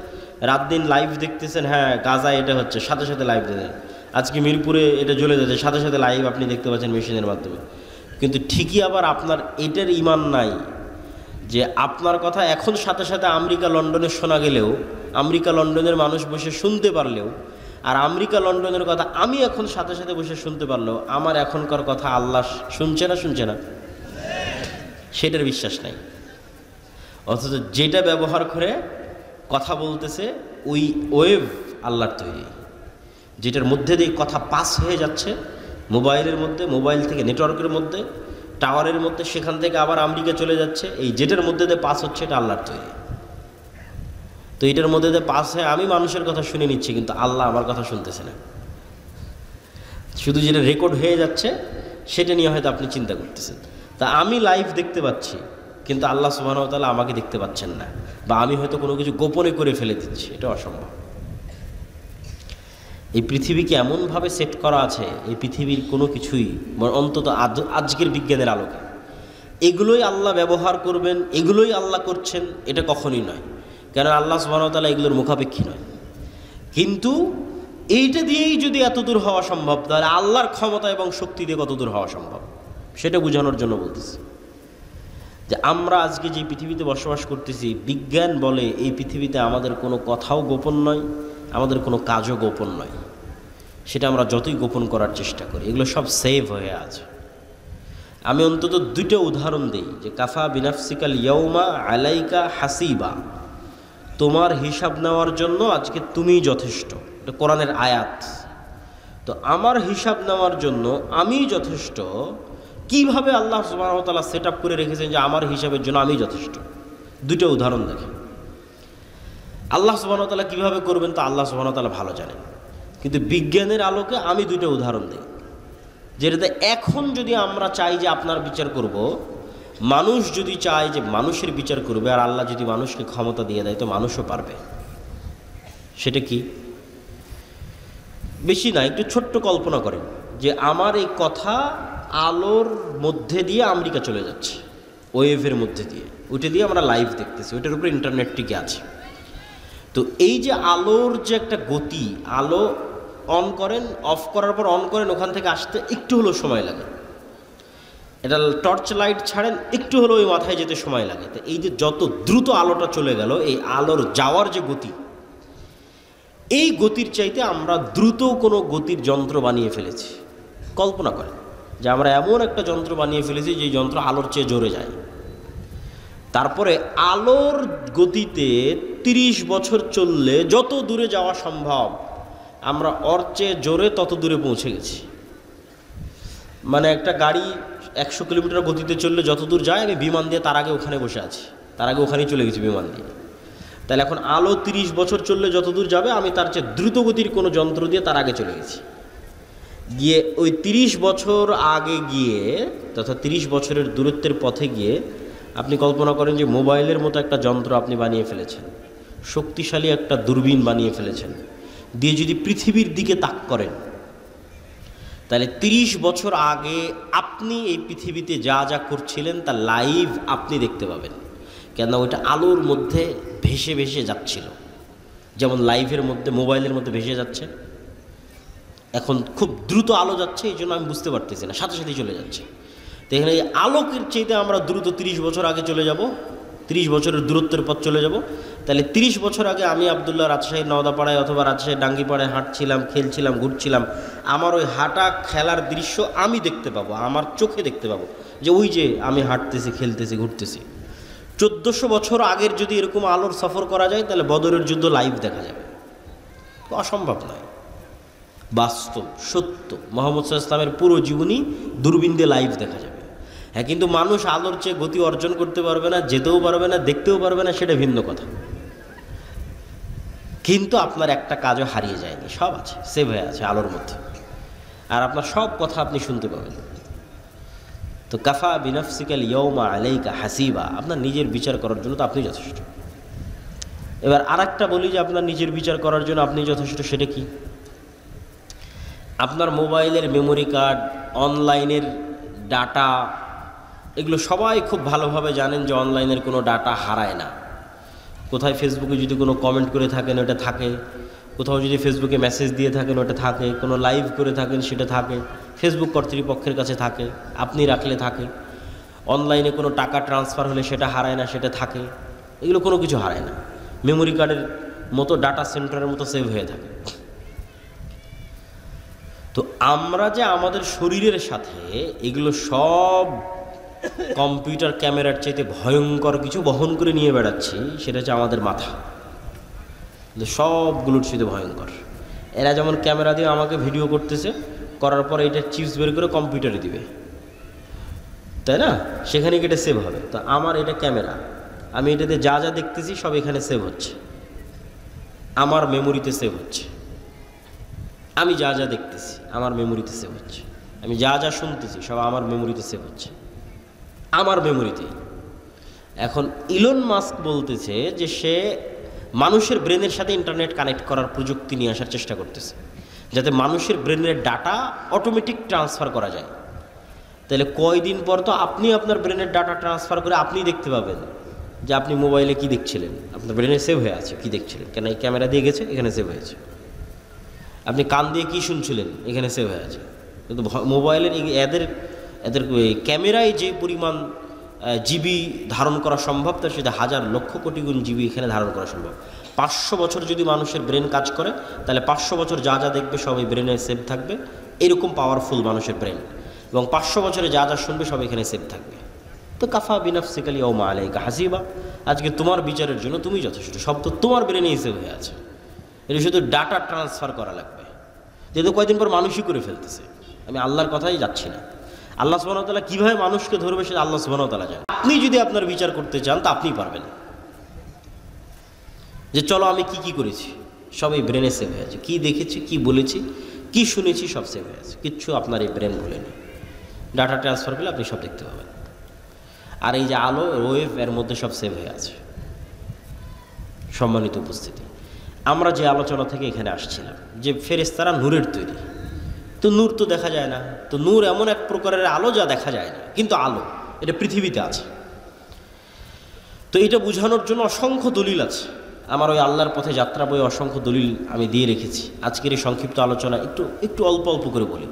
রাত দিন লাইভ দেখতেছেন, হ্যাঁ গাজায় এটা হচ্ছে, সাথে সাথে লাইভ দেখেন, আজকে মিরপুরে এটা জ্বলে যাচ্ছে, সাথে সাথে লাইভ আপনি দেখতে পাচ্ছেন মেশিনের মাধ্যমে। কিন্তু ঠিকই আবার আপনার এটার ইমান নাই যে আপনার কথা এখন সাথে সাথে আমেরিকা লন্ডনে শোনা গেলেও, আমেরিকা লন্ডনের মানুষ বসে শুনতে পারলেও, আর আমেরিকা লন্ডনের কথা আমি এখন সাথে সাথে বসে শুনতে পারলেও, আমার এখনকার কথা আল্লাহ শুনছে না, সেটার বিশ্বাস নাই। অথচ যেটা ব্যবহার করে কথা বলতেছে, ওই ওয়েভ আল্লাহর তৈরি, যেটার মধ্যে দিয়ে কথা পাস হয়ে যাচ্ছে মোবাইলের মধ্যে, মোবাইল থেকে নেটওয়ার্কের মধ্যে, টাওয়ারের মধ্যে, সেখান থেকে আবার আমেরিকা চলে যাচ্ছে, এই যেটার মধ্যে দিয়ে পাস হচ্ছে এটা আল্লাহর তৈরি। তো এটার মধ্যে দিয়ে পাস হয়ে আমি মানুষের কথা শুনে নিচ্ছি, কিন্তু আল্লাহ আমার কথা শুনতেছে না। শুধু যেটা রেকর্ড হয়ে যাচ্ছে সেটা নিয়ে হয়তো আপনি চিন্তা করতেছেন। তা আমি লাইভ দেখতে পাচ্ছি, কিন্তু আল্লাহ সুবহানাহু ওয়া তাআলা আমাকে দেখতে পাচ্ছেন না, বা আমি হয়তো কোনো কিছু গোপনে করে ফেলে দিচ্ছি, এটা অসম্ভব। এই পৃথিবীকে এমনভাবে সেট করা আছে, এই পৃথিবীর কোনো কিছুই, অন্তত আজকের বিজ্ঞানের আলোকে, এগুলোই আল্লাহ ব্যবহার করবেন, এগুলোই আল্লাহ করছেন, এটা কখনই নয়। কেন আল্লাহ সুবহানাহু ওয়া তাআলা এগুলোর মুখাপেক্ষী নয়। কিন্তু এইটা দিয়েই যদি এত দূর হওয়া সম্ভব, তাহলে আল্লাহর ক্ষমতা এবং শক্তি দিয়ে কত দূর হওয়া সম্ভব, সেটা বোঝানোর জন্য বলতেছি। যে আমরা আজকে যে পৃথিবীতে বসবাস করতেছি, বিজ্ঞান বলে এই পৃথিবীতে আমাদের কোনো কথাও গোপন নয়, আমাদের কোনো কাজও গোপন নয়। সেটা আমরা যতই গোপন করার চেষ্টা করি, এগুলো সব সেভ হয়ে আছে। আমি অন্তত দুটো উদাহরণ দিই, যে কাফা বিনাফসিকাল ইয়াউমা আলাইকা হাসিবা, তোমার হিসাব নেওয়ার জন্য আজকে তুমিই যথেষ্ট, এটা কোরআনের আয়াত। তো আমার হিসাব নেওয়ার জন্য আমি যথেষ্ট, কিভাবে আল্লাহ সুবহানাহু ওয়া তাআলা সেট আপ করে রেখেছেন যে আমার হিসাবের জন্য আমি যথেষ্ট। দুটো উদাহরণ দেখেন। আল্লাহ সুবহানাহু ওয়া তাআলা কীভাবে করবেন তা আল্লাহ সুবহানাহু ওয়া তাআলা ভালো জানেন, কিন্তু বিজ্ঞানের আলোকে আমি দুটো উদাহরণ দিই, যেটাতে এখন যদি আমরা চাই যে আপনার বিচার করব, মানুষ যদি চায় যে মানুষের বিচার করবে, আর আল্লাহ যদি মানুষকে ক্ষমতা দিয়ে দেয় তো মানুষও পারবে। সেটা কি? বেশি না, একটু ছোট্ট কল্পনা করেন যে আমার এই কথা আলোর মধ্যে দিয়ে আমেরিকা চলে যাচ্ছে, ওয়েভের মধ্যে দিয়ে, ওইটা দিয়ে আমরা লাইভ দেখতেছি, ওইটার উপরে ইন্টারনেট টিকে আছে। তো এই যে আলোর যে একটা গতি, আলো অন করেন, অফ করার পর অন করেন, ওখান থেকে আসতে একটু হলেও সময় লাগে। এটা টর্চ লাইট ছাড়েন, একটু হলেও ওই মাথায় যেতে সময় লাগে। তো এই যে যত দ্রুত আলোটা চলে গেল, এই আলোর যাওয়ার যে গতি, এই গতির চাইতে আমরা দ্রুত কোনো গতির যন্ত্র বানিয়ে ফেলেছি। কল্পনা করেন যে আমরা এমন একটা যন্ত্র বানিয়ে ফেলেছি যে যন্ত্র আলোর চেয়ে জোরে যায়। তারপরে আলোর গতিতে 30 বছর চললে যত দূরে যাওয়া সম্ভব, আমরা ওর চেয়ে জোরে তত দূরে পৌঁছে গেছি। মানে একটা গাড়ি 100 কিলোমিটার গতিতে চললে যত দূর যায়, আমি বিমান দিয়ে তার আগে ওখানে বসে আছি, তার আগে ওখানেই চলে গেছি বিমান দিয়ে। তাহলে এখন আলো 30 বছর চললে যত দূর যাবে, আমি তার চেয়ে দ্রুত গতির কোনো যন্ত্র দিয়ে তার আগে চলে গেছি। গিয়ে ওই 30 বছর আগে গিয়ে, তথা 30 বছরের দূরত্বের পথে গিয়ে আপনি কল্পনা করেন যে মোবাইলের মতো একটা যন্ত্র আপনি বানিয়ে ফেলেছেন, শক্তিশালী একটা দূরবীন বানিয়ে ফেলেছেন, দিয়ে যদি পৃথিবীর দিকে তাক করেন, তাহলে 30 বছর আগে আপনি এই পৃথিবীতে যা যা করছিলেন তা লাইভ আপনি দেখতে পাবেন। কেন? ওইটা আলোর মধ্যে ভেসে ভেসে যাচ্ছিল, যেমন লাইভের মধ্যে মোবাইলের মধ্যে ভেসে যাচ্ছে। এখন খুব দ্রুত আলো যাচ্ছে, এই জন্য আমি বুঝতে পারতেছি না, সাথে সাথেই চলে যাচ্ছে। তো এখানে এই আলোকের চাইতে আমরা দ্রুত 30 বছর আগে চলে যাব, 30 বছরের দূরত্বের পথ চলে যাব। তাহলে 30 বছর আগে আমি আবদুল্লাহ রাজশাহী নওদাপাড়ায় অথবা রাজশাহী ডাঙ্গিপাড়ায় হাঁটছিলাম, খেলছিলাম, ঘুরছিলাম, আমার ওই হাঁটা খেলার দৃশ্য আমি দেখতে পাবো, আমার চোখে দেখতে পাবো, যে ওই যে আমি হাঁটতেছি, খেলতেছি, ঘুরতেছি। 1400 বছর আগের যদি এরকম আলোর সফর করা যায়, তাহলে বদরের যুদ্ধ লাইভ দেখা যাবে। অসম্ভব নয়, বাস্তব সত্য। মুহাম্মদ সাল্লাল্লাহু আলাইহি ওয়াসাল্লামের পুরো জীবনী দূরবীন দিয়ে লাইভ দেখা যাবে। হ্যাঁ, কিন্তু মানুষ আলোর চেয়ে গতি অর্জন করতে পারবে না, যেতেও পারবে না, দেখতেও পারবে না, সেটা ভিন্ন কথা। কিন্তু আপনার একটা কাজও হারিয়ে যায়নি, সব আছে, সেভ হয়ে আছে আলোর মধ্যে, আর আপনার সব কথা আপনি শুনতে পাবেন। তো কাফা বিনাফসিকাল ইয়াউমা আলাইকা হাসিবা, আপনার নিজের বিচার করার জন্য তো আপনি যথেষ্ট। এবার আরেকটা বলি যে আপনার নিজের বিচার করার জন্য আপনি যথেষ্ট, সেটা কি? আপনার মোবাইলের মেমোরি কার্ড, অনলাইনের ডাটা, এগুলো সবাই খুব ভালোভাবে জানেন যে অনলাইনের কোনো ডাটা হারায় না। কোথায় ফেসবুকে যদি কোনো কমেন্ট করে থাকেন ওটা থাকে, কোথাও যদি ফেসবুকে মেসেজ দিয়ে থাকেন ওটা থাকে, কোনো লাইভ করে থাকেন সেটা থাকে, ফেসবুক কর্তৃপক্ষের কাছে থাকে, আপনি রাখলে থাকে। অনলাইনে কোনো টাকা ট্রান্সফার হলে সেটা হারায় না, সেটা থাকে। এগুলো কোনো কিছু হারায় না, মেমোরি কার্ডের মতো, ডাটা সেন্টারের মতো সেভ হয়ে থাকে। তো আমরা যে আমাদের শরীরের সাথে এগুলো সব কম্পিউটার ক্যামেরার চাইতে ভয়ঙ্কর কিছু বহন করে নিয়ে বেড়াচ্ছি, সেটা হচ্ছে আমাদের মাথা। সবগুলোর চাইতে ভয়ঙ্কর। এরা যেমন ক্যামেরা দিয়ে আমাকে ভিডিও করতেছে, করার পর এটা চিপস বের করে কম্পিউটারে দিবে, তাই না? সেখানে এটা সেভ হবে। তো আমার এটা ক্যামেরা, আমি এটাতে যা যা দেখতেছি সব এখানে সেভ হচ্ছে, আমার মেমোরিতে সেভ হচ্ছে। আমি যা যা দেখতেছি আমার মেমোরিতে সেভ হচ্ছে, আমি যা যা শুনতেছি সব আমার মেমোরিতে সেভ হচ্ছে, আমার মেমোরিতে। এখন ইলন মাস্ক বলতেছে যে সে মানুষের ব্রেনের সাথে ইন্টারনেট কানেক্ট করার প্রযুক্তি নিয়ে আসার চেষ্টা করতেছে, যাতে মানুষের ব্রেনের ডাটা অটোমেটিক ট্রান্সফার করা যায়। তাহলে কয়দিন পর তো আপনি আপনার ব্রেনের ডাটা ট্রান্সফার করে আপনি দেখতে পাবেন যে আপনি মোবাইলে কি দেখছিলেন, আপনার ব্রেনে সেভ হয়ে আছে কি দেখছিলেন, কেন এই ক্যামেরা দিয়ে গেছে, এখানে সেভ হয়েছে। আপনি কান দিয়ে কি শুনছিলেন, এখানে সেভ হয়ে আছে। কিন্তু মোবাইলের এদের ক্যামেরায় যে পরিমাণ জিবি ধারণ করা সম্ভব, তার সাথে হাজার লক্ষ কোটি গুণ জিবি এখানে ধারণ করা সম্ভব। 500 বছর যদি মানুষের ব্রেন কাজ করে, তাহলে 500 বছর যা যা দেখবে সব এই ব্রেনে সেভ থাকবে। এরকম পাওয়ারফুল মানুষের ব্রেন, এবং 500 বছরে যা যা শুনবে সব এখানে সেভ থাকবে। তো কাফা বিনাফসিকাল ইয়াউমা আলাইকা হাসিবা, আজকে তোমার বিচারের জন্য তুমি যথেষ্ট, সব তো তোমার ব্রেনেই সেভ হয়ে আছে। এটা শুধু ডাটা ট্রান্সফার করা লাগবে, যেহেতু কয়েকদিন পর মানুষই করে ফেলতেছে। আমি আল্লাহর কথাই যাচ্ছি না। আল্লাহ সুবহানাহু ওয়া তাআলা কীভাবে মানুষকে ধরবে সেটা আল্লাহ সুবহানাহু ওয়া তাআলা জানেন। আপনি যদি আপনার বিচার করতে চান তা আপনিই পারবেন, যে চলো আমি কি কি করেছি সব এই ব্রেনে সেভ হয়ে আছে, কী দেখেছি, কি বলেছি, কি শুনেছি, সব সেভ হয়ে আছে। কিচ্ছু আপনার এই ব্রেন ভুলেনি। ডাটা ট্রান্সফার করলে আপনি সব দেখতে পাবেন। আর এই যে আলো ওয়েভ, এর মধ্যে সব সেভ হয়ে আছে। সম্মানিত উপস্থিতি, আমরা যে আলোচনা থেকে এখানে আসছিলাম যে ফেরেশতারা নূরের তৈরি, তো নূর তো দেখা যায় না। তো নূর এমন এক প্রকারের আলো যা দেখা যায় না, কিন্তু আলো এটা পৃথিবীতে আছে। তো এটা বোঝানোর জন্য অসংখ্য দলিল আছে। আমার ওই আল্লাহর পথে যাত্রা বই অসংখ্য দলিল আমি দিয়ে রেখেছি। আজকের এই সংক্ষিপ্ত আলোচনা একটু অল্প অল্প করে বলি,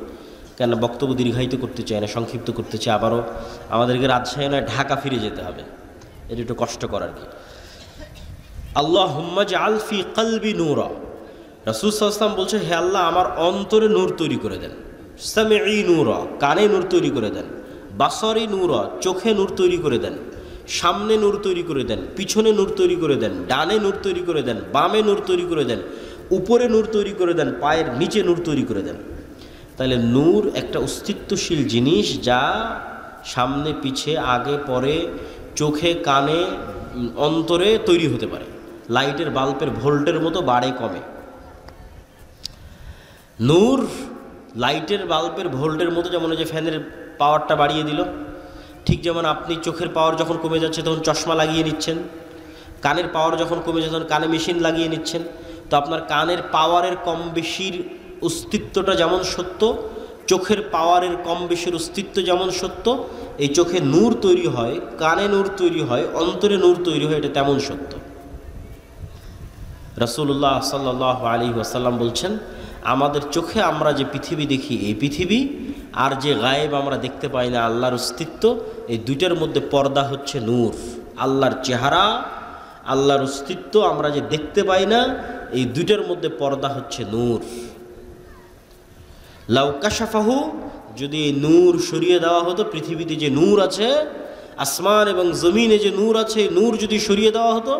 কেন বক্তব্য দীর্ঘায়িত করতে চাই না, সংক্ষিপ্ত করতে চাই। আবারও আমাদেরকে রাজশাহী নয় ঢাকা ফিরে যেতে হবে, এটা একটু কষ্টকর আর কি। আল্লাহুম্মা জাআল ফি কলবি নূরা, রাসূল সাল্লাল্লাহু আলাইহি ওয়াসাল্লাম বলছে, হে আল্লাহ আমার অন্তরে নূর তৈরি করে দেন। সামিঈ নূরা, কানে নূর তৈরি করে দেন। বাসরি নূরা, চোখে নূর তৈরি করে দেন। সামনে নূর তৈরি করে দেন, পিছনে নূর তৈরি করে দেন, ডানে নূর তৈরি করে দেন, বামে নূর তৈরি করে দেন, উপরে নূর তৈরি করে দেন, পায়ের নিচে নূর তৈরি করে দেন। তাহলে নূর একটা অস্তিত্বশীল জিনিস, যা সামনে পিছে আগে পরে চোখে কানে অন্তরে তৈরি হতে পারে। লাইটের বাল্বের ভোল্টের মতো বাড়ে কমে। নূর লাইটের বাল্বের ভোল্টের মতো, যেমন ওই যে ফ্যানের পাওয়ারটা বাড়িয়ে দিল, ঠিক যেমন আপনি চোখের পাওয়ার যখন কমে যাচ্ছে তখন চশমা লাগিয়ে নিচ্ছেন, কানের পাওয়ার যখন কমে যাচ্ছে তখন কানে মেশিন লাগিয়ে নিচ্ছেন। তো আপনার কানের পাওয়ারের কম বেশির অস্তিত্বটা যেমন সত্য, চোখের পাওয়ারের কম বেশির অস্তিত্ব যেমন সত্য, এই চোখে নূর তৈরি হয়, কানে নূর তৈরি হয়, অন্তরে নূর তৈরি হয়, এটা তেমন সত্য। রাসূলুল্লাহ সাল্লাল্লাহু আলাইহি ওয়াসাল্লাম বলছেন, আমাদের চোখে আমরা যে পৃথিবী দেখি, এই পৃথিবী আর যে গায়েব আমরা দেখতে পাই না, আল্লাহর অস্তিত্ব, এই দুইটার মধ্যে পর্দা হচ্ছে নূর। আল্লাহর চেহারা, আল্লাহর অস্তিত্ব আমরা যে দেখতে পাই না, এই দুইটার মধ্যে পর্দা হচ্ছে নূর। লাউ কাশাফাহু, যদি এই নূর সরিয়ে দেওয়া হতো, পৃথিবীতে যে নূর আছে, আসমান এবং জমিনে যে নূর আছে, নূর যদি সরিয়ে দেওয়া হতো,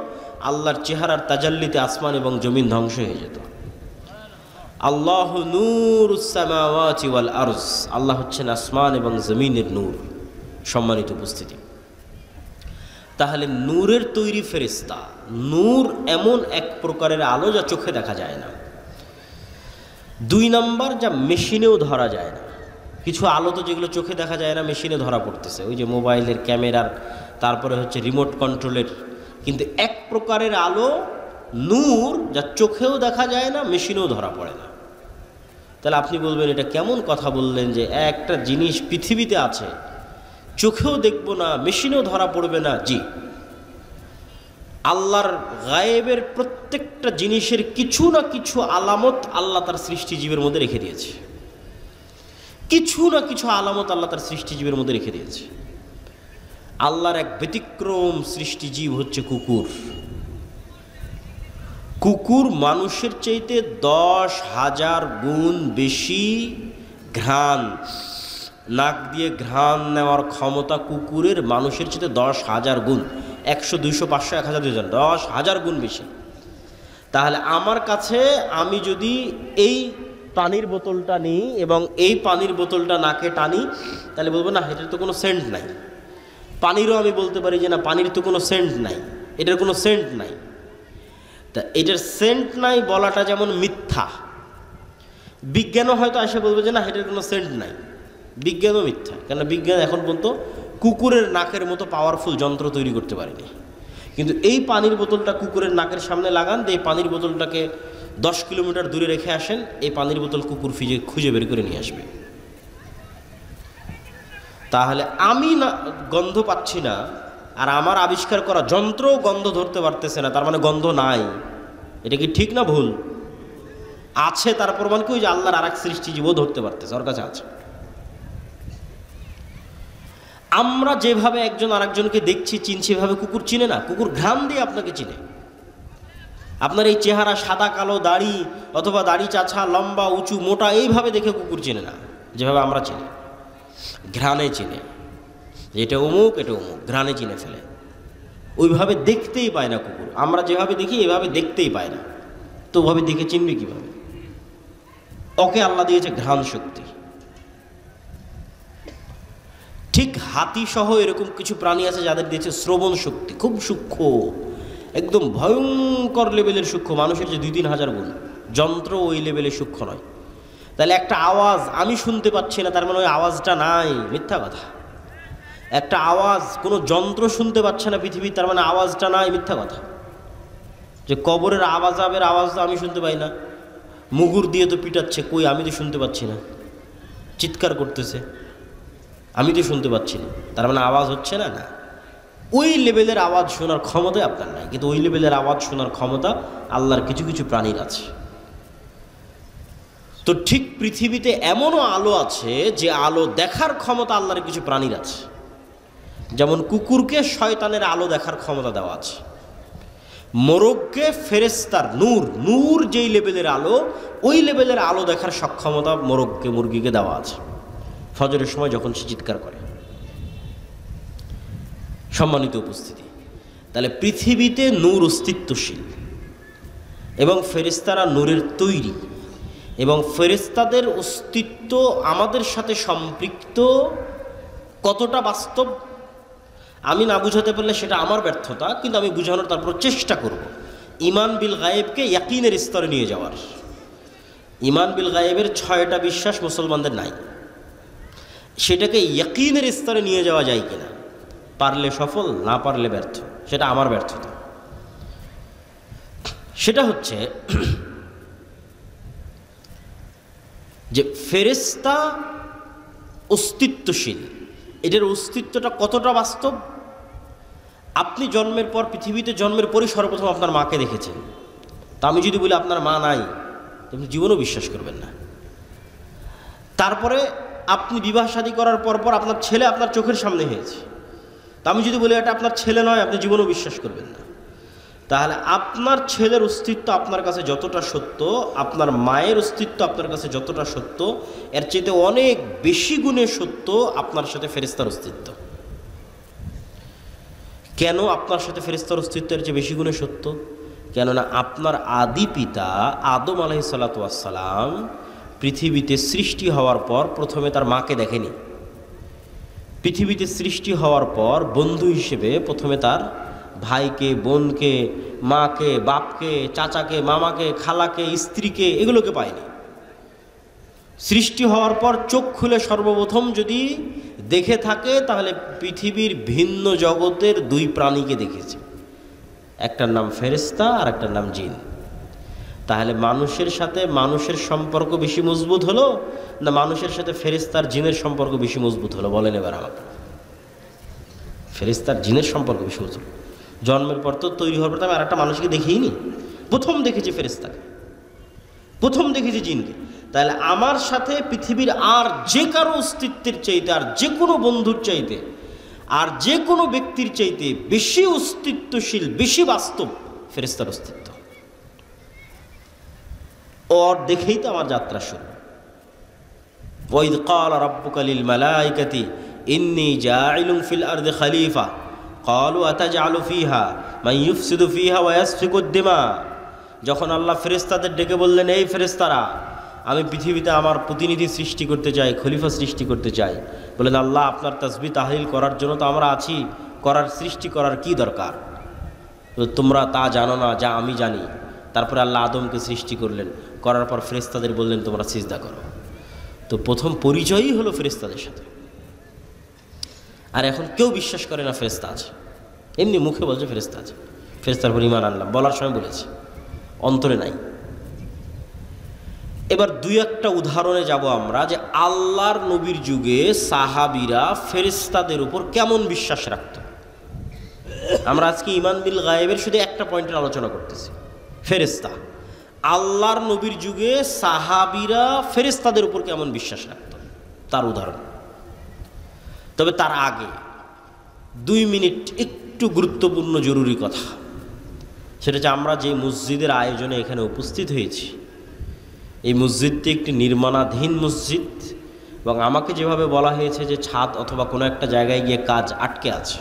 আল্লাহর চেহারার তাজাল্লিতে আসমান এবং জমিন ধ্বংস হয়ে যেত। আল্লাহু নূরুস সামাওয়াতি ওয়াল আরজ, আল্লাহ হচ্ছেন আসমান এবং জমিনের নূর। সম্মানিত উপস্থিতি, তাহলে নূরের তৈরি ফেরেশতা। নূর এমন এক প্রকারের আলো যা চোখে দেখা যায় না। 2 নাম্বার, যা মেশিনেও ধরা যায় না। কিছু আলো তো যেগুলো চোখে দেখা যায় না, মেশিনে ধরা পড়তেছে, ওই যে মোবাইলের ক্যামেরার, তারপরে হচ্ছে রিমোট কন্ট্রোলের। কিন্তু এক প্রকারের আলো নূর, যা চোখেও দেখা যায় না, মেশিনেও ধরা পড়ে না। তাহলে আপনি বলবেন, এটা কেমন কথা বললেন যে একটা জিনিস পৃথিবীতে আছে, চোখেও দেখব না, মেশিনেও ধরা পড়বে না? জি, আল্লাহর গায়েবের প্রত্যেকটা জিনিসের কিছু না কিছু আলামত আল্লাহ তার সৃষ্টিজীবের মধ্যে রেখে দিয়েছে। কিছু না কিছু আলামত আল্লাহ তার সৃষ্টিজীবের মধ্যে রেখে দিয়েছে। আল্লাহর এক ব্যতিক্রম সৃষ্টিজীব হচ্ছে কুকুর। কুকুর মানুষের চাইতে 10,000 গুণ বেশি ঘ্রাণ, নাক দিয়ে ঘ্রাণ নেওয়ার ক্ষমতা কুকুরের মানুষের চাইতে 10,000 গুণ। 100, 200, 500, 1000, 2000, 10,000 গুণ বেশি। তাহলে আমার কাছে, আমি যদি এই পানির বোতলটা নিই এবং এই পানির বোতলটা নাকে টানি, তাহলে বলবো না, এটার তো কোনো সেন্ট নাই। পানিরও আমি বলতে পারি যে না, পানির তো কোনো সেন্ট নাই, এটার কোনো সেন্ট নাই। তা এটার সেন্ট নাই বলাটা যেমন মিথ্যা, বিজ্ঞানও হয়তো এসে বলবে যে না, এটার কোনো সেন্ট নাই। বিজ্ঞানও মিথ্যা, কেন বিজ্ঞান এখন পর্যন্ত কুকুরের নাকের মতো পাওয়ারফুল যন্ত্র তৈরি করতে পারেনি। কিন্তু এই পানির বোতলটা কুকুরের নাকের সামনে লাগান, এই পানির বোতলটাকে 10 কিলোমিটার দূরে রেখে আসেন, এই পানির বোতল কুকুর খুঁজে বের করে নিয়ে আসবে। তাহলে আমি না গন্ধ পাচ্ছি না, আর আমার আবিষ্কার করা যন্ত্রও গন্ধ ধরতে পারতেছে না, তার মানে গন্ধ নাই। এটা কি ঠিক না ভুল? আছে, তার প্রমাণ কি? ওই যে আল্লাহর আর এক সৃষ্টিজীবও ধরতে পারতেছে, ওর কাছে আছে। আমরা যেভাবে একজন আরেকজনকে দেখছি, চিনছি, এভাবে কুকুর চিনে না। কুকুর ঘ্রাণ দিয়ে আপনাকে চিনে। আপনার এই চেহারা, সাদা কালো দাড়ি, অথবা দাড়ি চাছা, লম্বা উঁচু মোটা, এইভাবে দেখে কুকুর চিনে না, যেভাবে আমরা চিনি। ঘ্রাণে চিনে, এটা অমুক, এটা অমুক, ঘ্রাণে চিনে ফেলে। ওইভাবে দেখতেই পায় না কুকুর। আমরা যেভাবে দেখি এভাবে দেখতেই পায় না, তো ওভাবে দেখে চিনবে কীভাবে? ওকে আল্লাহ দিয়েছে ঘ্রাণ শক্তি। ঠিক হাতি সহ এরকম কিছু প্রাণী আছে যাদের দিয়েছে শ্রবণ শক্তি, খুব সূক্ষ্ম, একদম ভয়ঙ্কর লেভেলের সূক্ষ্ম। মানুষের যে 2-3 হাজার গুণ, যন্ত্র ওই লেভেলে সূক্ষ্ম নয়। তাহলে একটা আওয়াজ আমি শুনতে পাচ্ছি না, তার মানে ওই আওয়াজটা নাই, মিথ্যা কথা। একটা আওয়াজ কোনো যন্ত্র শুনতে পাচ্ছে না পৃথিবীর, তার মানে আওয়াজটা নাই, মিথ্যা কথা। যে কবরের আওয়াজের আওয়াজ তো আমি শুনতে পাই না, মুগুর দিয়ে তো পিটাচ্ছে, কই আমি তো শুনতে পাচ্ছি না, চিৎকার করতেছে, আমি তো শুনতে পাচ্ছি না, তার মানে আওয়াজ হচ্ছে না। না, ওই লেভেলের আওয়াজ শোনার ক্ষমতা আপনার নাই, কিন্তু ওই লেভেলের আওয়াজ শোনার ক্ষমতা আল্লাহর কিছু কিছু প্রাণীর আছে। তো ঠিক পৃথিবীতে এমনও আলো আছে যে আলো দেখার ক্ষমতা আল্লাহর কিছু প্রাণীর আছে। যেমন কুকুরকে শয়তানের আলো দেখার ক্ষমতা দেওয়া আছে, মোরগকে ফেরেশতার নূর, নূর যেই লেভেলের আলো, ওই লেভেলের আলো দেখার সক্ষমতা মোরগকে, মুরগিকে দেওয়া আছে ফজরের সময় যখন সে চিৎকার করে। সম্মানিত উপস্থিতি, তাহলে পৃথিবীতে নূর অস্তিত্বশীল এবং ফেরেশতারা নূরের তৈরি। এবং ফেরেশতাদের অস্তিত্ব আমাদের সাথে সম্পৃক্ত কতটা বাস্তব আমি না বুঝাতে পারলে সেটা আমার ব্যর্থতা, কিন্তু আমি বুঝানোর তারপর চেষ্টা করব। ঈমান বিল গায়েবকে ইয়াকিনের স্তরে নিয়ে যাওয়ার। ঈমান বিল গায়েবের 6টা বিশ্বাস মুসলমানদের নাই, সেটাকে ইয়াকিনের স্তরে নিয়ে যাওয়া যায় কিনা, পারলে সফল, না পারলে ব্যর্থ, সেটা আমার ব্যর্থতা। সেটা হচ্ছে যে ফেরেশতা অস্তিত্বশীল, এটার অস্তিত্বটা কতটা বাস্তব। আপনি জন্মের পর, পৃথিবীতে জন্মের পরই সর্বপ্রথম আপনার মাকে দেখেছেন। তা আমি যদি বলি আপনার মা নাই, আপনি জীবনও বিশ্বাস করবেন না। তারপরে আপনি বিবাহ শাদী করার পর আপনার ছেলে আপনার চোখের সামনে হয়েছে, তা আমি যদি বলি এটা আপনার ছেলে নয়, আপনি জীবনও বিশ্বাস করবেন না। তাহলে আপনার ছেলের অস্তিত্ব আপনার কাছে যতটা সত্য, আপনার মায়ের অস্তিত্ব আপনার কাছে যতটা সত্য, এর চাইতে অনেক বেশি গুণে সত্য আপনার সাথে ফেরেশতার অস্তিত্ব। কেন আপনার সাথে ফেরেশতার অস্তিত্বের চেয়ে বেশি গুণে সত্য? কেননা আপনার আদি পিতা আদম আলাইহিসসালাতু ওয়াসসালাম পৃথিবীতে সৃষ্টি হওয়ার পর প্রথমে তার মাকে দেখেনি। পৃথিবীতে সৃষ্টি হওয়ার পর বন্ধু হিসেবে প্রথমে তার ভাইকে, বোনকে, মাকে, বাপকে, চাচাকে, মামাকে, খালাকে, স্ত্রীকে, এগুলোকে পায়নি। সৃষ্টি হওয়ার পর চোখ খুলে সর্বপ্রথম যদি দেখে থাকে তাহলে পৃথিবীর ভিন্ন জগতের 2 প্রাণীকে দেখেছে, একটার নাম ফেরেশতা আর একটার নাম জিন। তাহলে মানুষের সাথে মানুষের সম্পর্ক বেশি মজবুত হলো না মানুষের সাথে ফেরেশতার জিনের সম্পর্ক বেশি মজবুত হলো? বলেন এবার আমাকে। ফেরেশতার জিনের সম্পর্ক বেশি মজবুত। জন্মের পর তো তৈরি হওয়ার পর তো আমি আর একটা মানুষকে দেখিনি, প্রথম দেখেছি ফেরেশতাকে, প্রথম দেখেছি জিনকে। তাহলে আমার সাথে পৃথিবীর আর যে কারো অস্তিত্বের চাইতে, আর যে কোনো বন্ধুর চাইতে, আর যে কোনো ব্যক্তির চাইতে বেশি অস্তিত্বশীল, বেশি বাস্তব ফেরেশতার অস্তিত্ব। ওর দেখেই তো আমার যাত্রা শুরু। ওয়াইদ ক্বালা রাব্বুকা লিল মালাইকাতি ইন্নী জাইলুন ফিল আরদি খলিফা ক্বালু আতাজআলু ফিহা মান ইউফসিদু ফিহা ওয়া ইয়াসফিকুদ দিমা। যখন আল্লাহ ফেরেশতাদের ডেকে বললেন, এই ফেরেশতারা, আমি পৃথিবীতে আমার প্রতিনিধি সৃষ্টি করতে চাই, খলিফা সৃষ্টি করতে চাই। বলেন, আল্লাহ আপনার তাসবিহ তাহলিল করার জন্য তো আমরা আছি, করার সৃষ্টি করার কি দরকার? তোমরা তা জানো না যা আমি জানি। তারপরে আল্লাহ আদমকে সৃষ্টি করলেন, করার পর ফেরেশতাদের বললেন তোমরা সিজদা করো। তো প্রথম পরিচয়ই হলো ফেরেশতাদের সাথে। আর এখন কেউ বিশ্বাস করে না ফেরেশতা আছে, এমনি মুখে বলছে ফেরেশতা আছে, ফেরেশতার উপর ঈমান আনলাম, বলার সময় বলেছে, অন্তরে নাই। এবার 2-1টা উদাহরণে যাব আমরা, যে আল্লাহর নবীর যুগে সাহাবীরা ফেরেশতাদের উপর কেমন বিশ্বাস রাখত। আমরা আজকে ঈমান বিল গায়েবের শুধু একটা পয়েন্টের আলোচনা করতেছি, ফেরেশতা। আল্লাহর নবীর যুগে সাহাবীরা ফেরেশতাদের উপর কেমন বিশ্বাস রাখত তার উদাহরণ। তবে তার আগে 2 মিনিট একটু গুরুত্বপূর্ণ জরুরি কথা, সেটা হচ্ছে আমরা যে মসজিদের আয়োজনে এখানে উপস্থিত হয়েছি, এই মসজিদটি একটি নির্মাণাধীন মসজিদ, এবং আমাকে যেভাবে বলা হয়েছে যে ছাদ অথবা কোনো একটা জায়গায় গিয়ে কাজ আটকে আছে।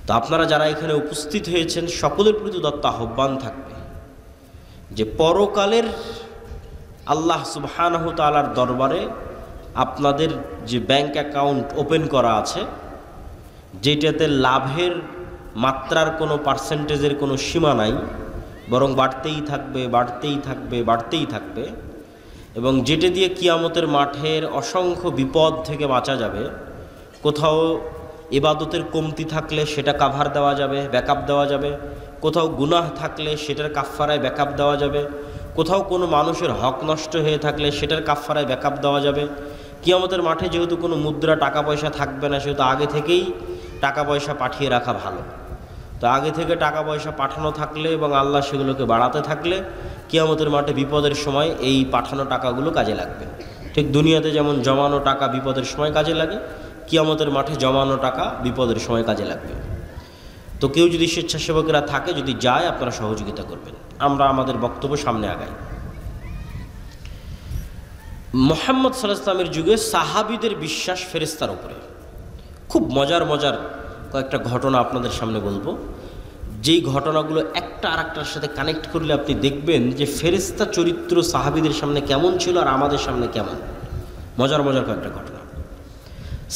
তো আপনারা যারা এখানে উপস্থিত হয়েছেন সকলের প্রতি দত্ত আহ্বান থাকবে যে পরকালের আল্লাহ সুবহানাহু তাআলার দরবারে আপনাদের যে ব্যাংক অ্যাকাউন্ট ওপেন করা আছে, যেটাতে লাভের মাত্রার কোনো পার্সেন্টেজের কোনো সীমা নাই, বরং বাড়তেই থাকবে, বাড়তেই থাকবে, বাড়তেই থাকবে, এবং যেটা দিয়ে কিয়ামতের মাঠের অসংখ্য বিপদ থেকে বাঁচা যাবে। কোথাও ইবাদতের কমতি থাকলে সেটা কাভার দেওয়া যাবে, ব্যাকআপ দেওয়া যাবে, কোথাও গুনাহ থাকলে সেটার কাফফারায় ব্যাকআপ দেওয়া যাবে, কোথাও কোনো মানুষের হক নষ্ট হয়ে থাকলে সেটার কাফফারায় ব্যাকআপ দেওয়া যাবে। কিয়ামতের মাঠে যেহেতু কোনো মুদ্রা টাকা পয়সা থাকবে না, সেহেতু আগে থেকেই টাকা পয়সা পাঠিয়ে রাখা ভালো। তো আগে থেকে টাকা পয়সা পাঠানো থাকলে এবং আল্লাহ সেগুলোকে বাড়াতে থাকলে কিয়ামতের মাঠে বিপদের সময় এই পাঠানো টাকাগুলো কাজে লাগবে। ঠিক দুনিয়াতে যেমন জমানো টাকা বিপদের সময় কাজে লাগে, কিয়ামতের মাঠে জমানো টাকা বিপদের সময় কাজে লাগবে। তো কেউ যদি স্বেচ্ছাসেবকেরা থাকে, যদি যায়, আপনারা সহযোগিতা করবেন। আমরা আমাদের বক্তব্য সামনে আগাই। মুহাম্মদ সাল্লাল্লাহু আলাইহি ওয়াসাল্লামের যুগে সাহাবীদের বিশ্বাস ফেরেশতার উপরে। খুব মজার মজার কয়েকটা ঘটনা আপনাদের সামনে বলবো, যেই ঘটনাগুলো একটা আর একটার সাথে কানেক্ট করলে আপনি দেখবেন যে ফেরেশতা চরিত্র সাহাবীদের সামনে কেমন ছিল আর আমাদের সামনে কেমন। মজার মজার কয়েকটা ঘটনা।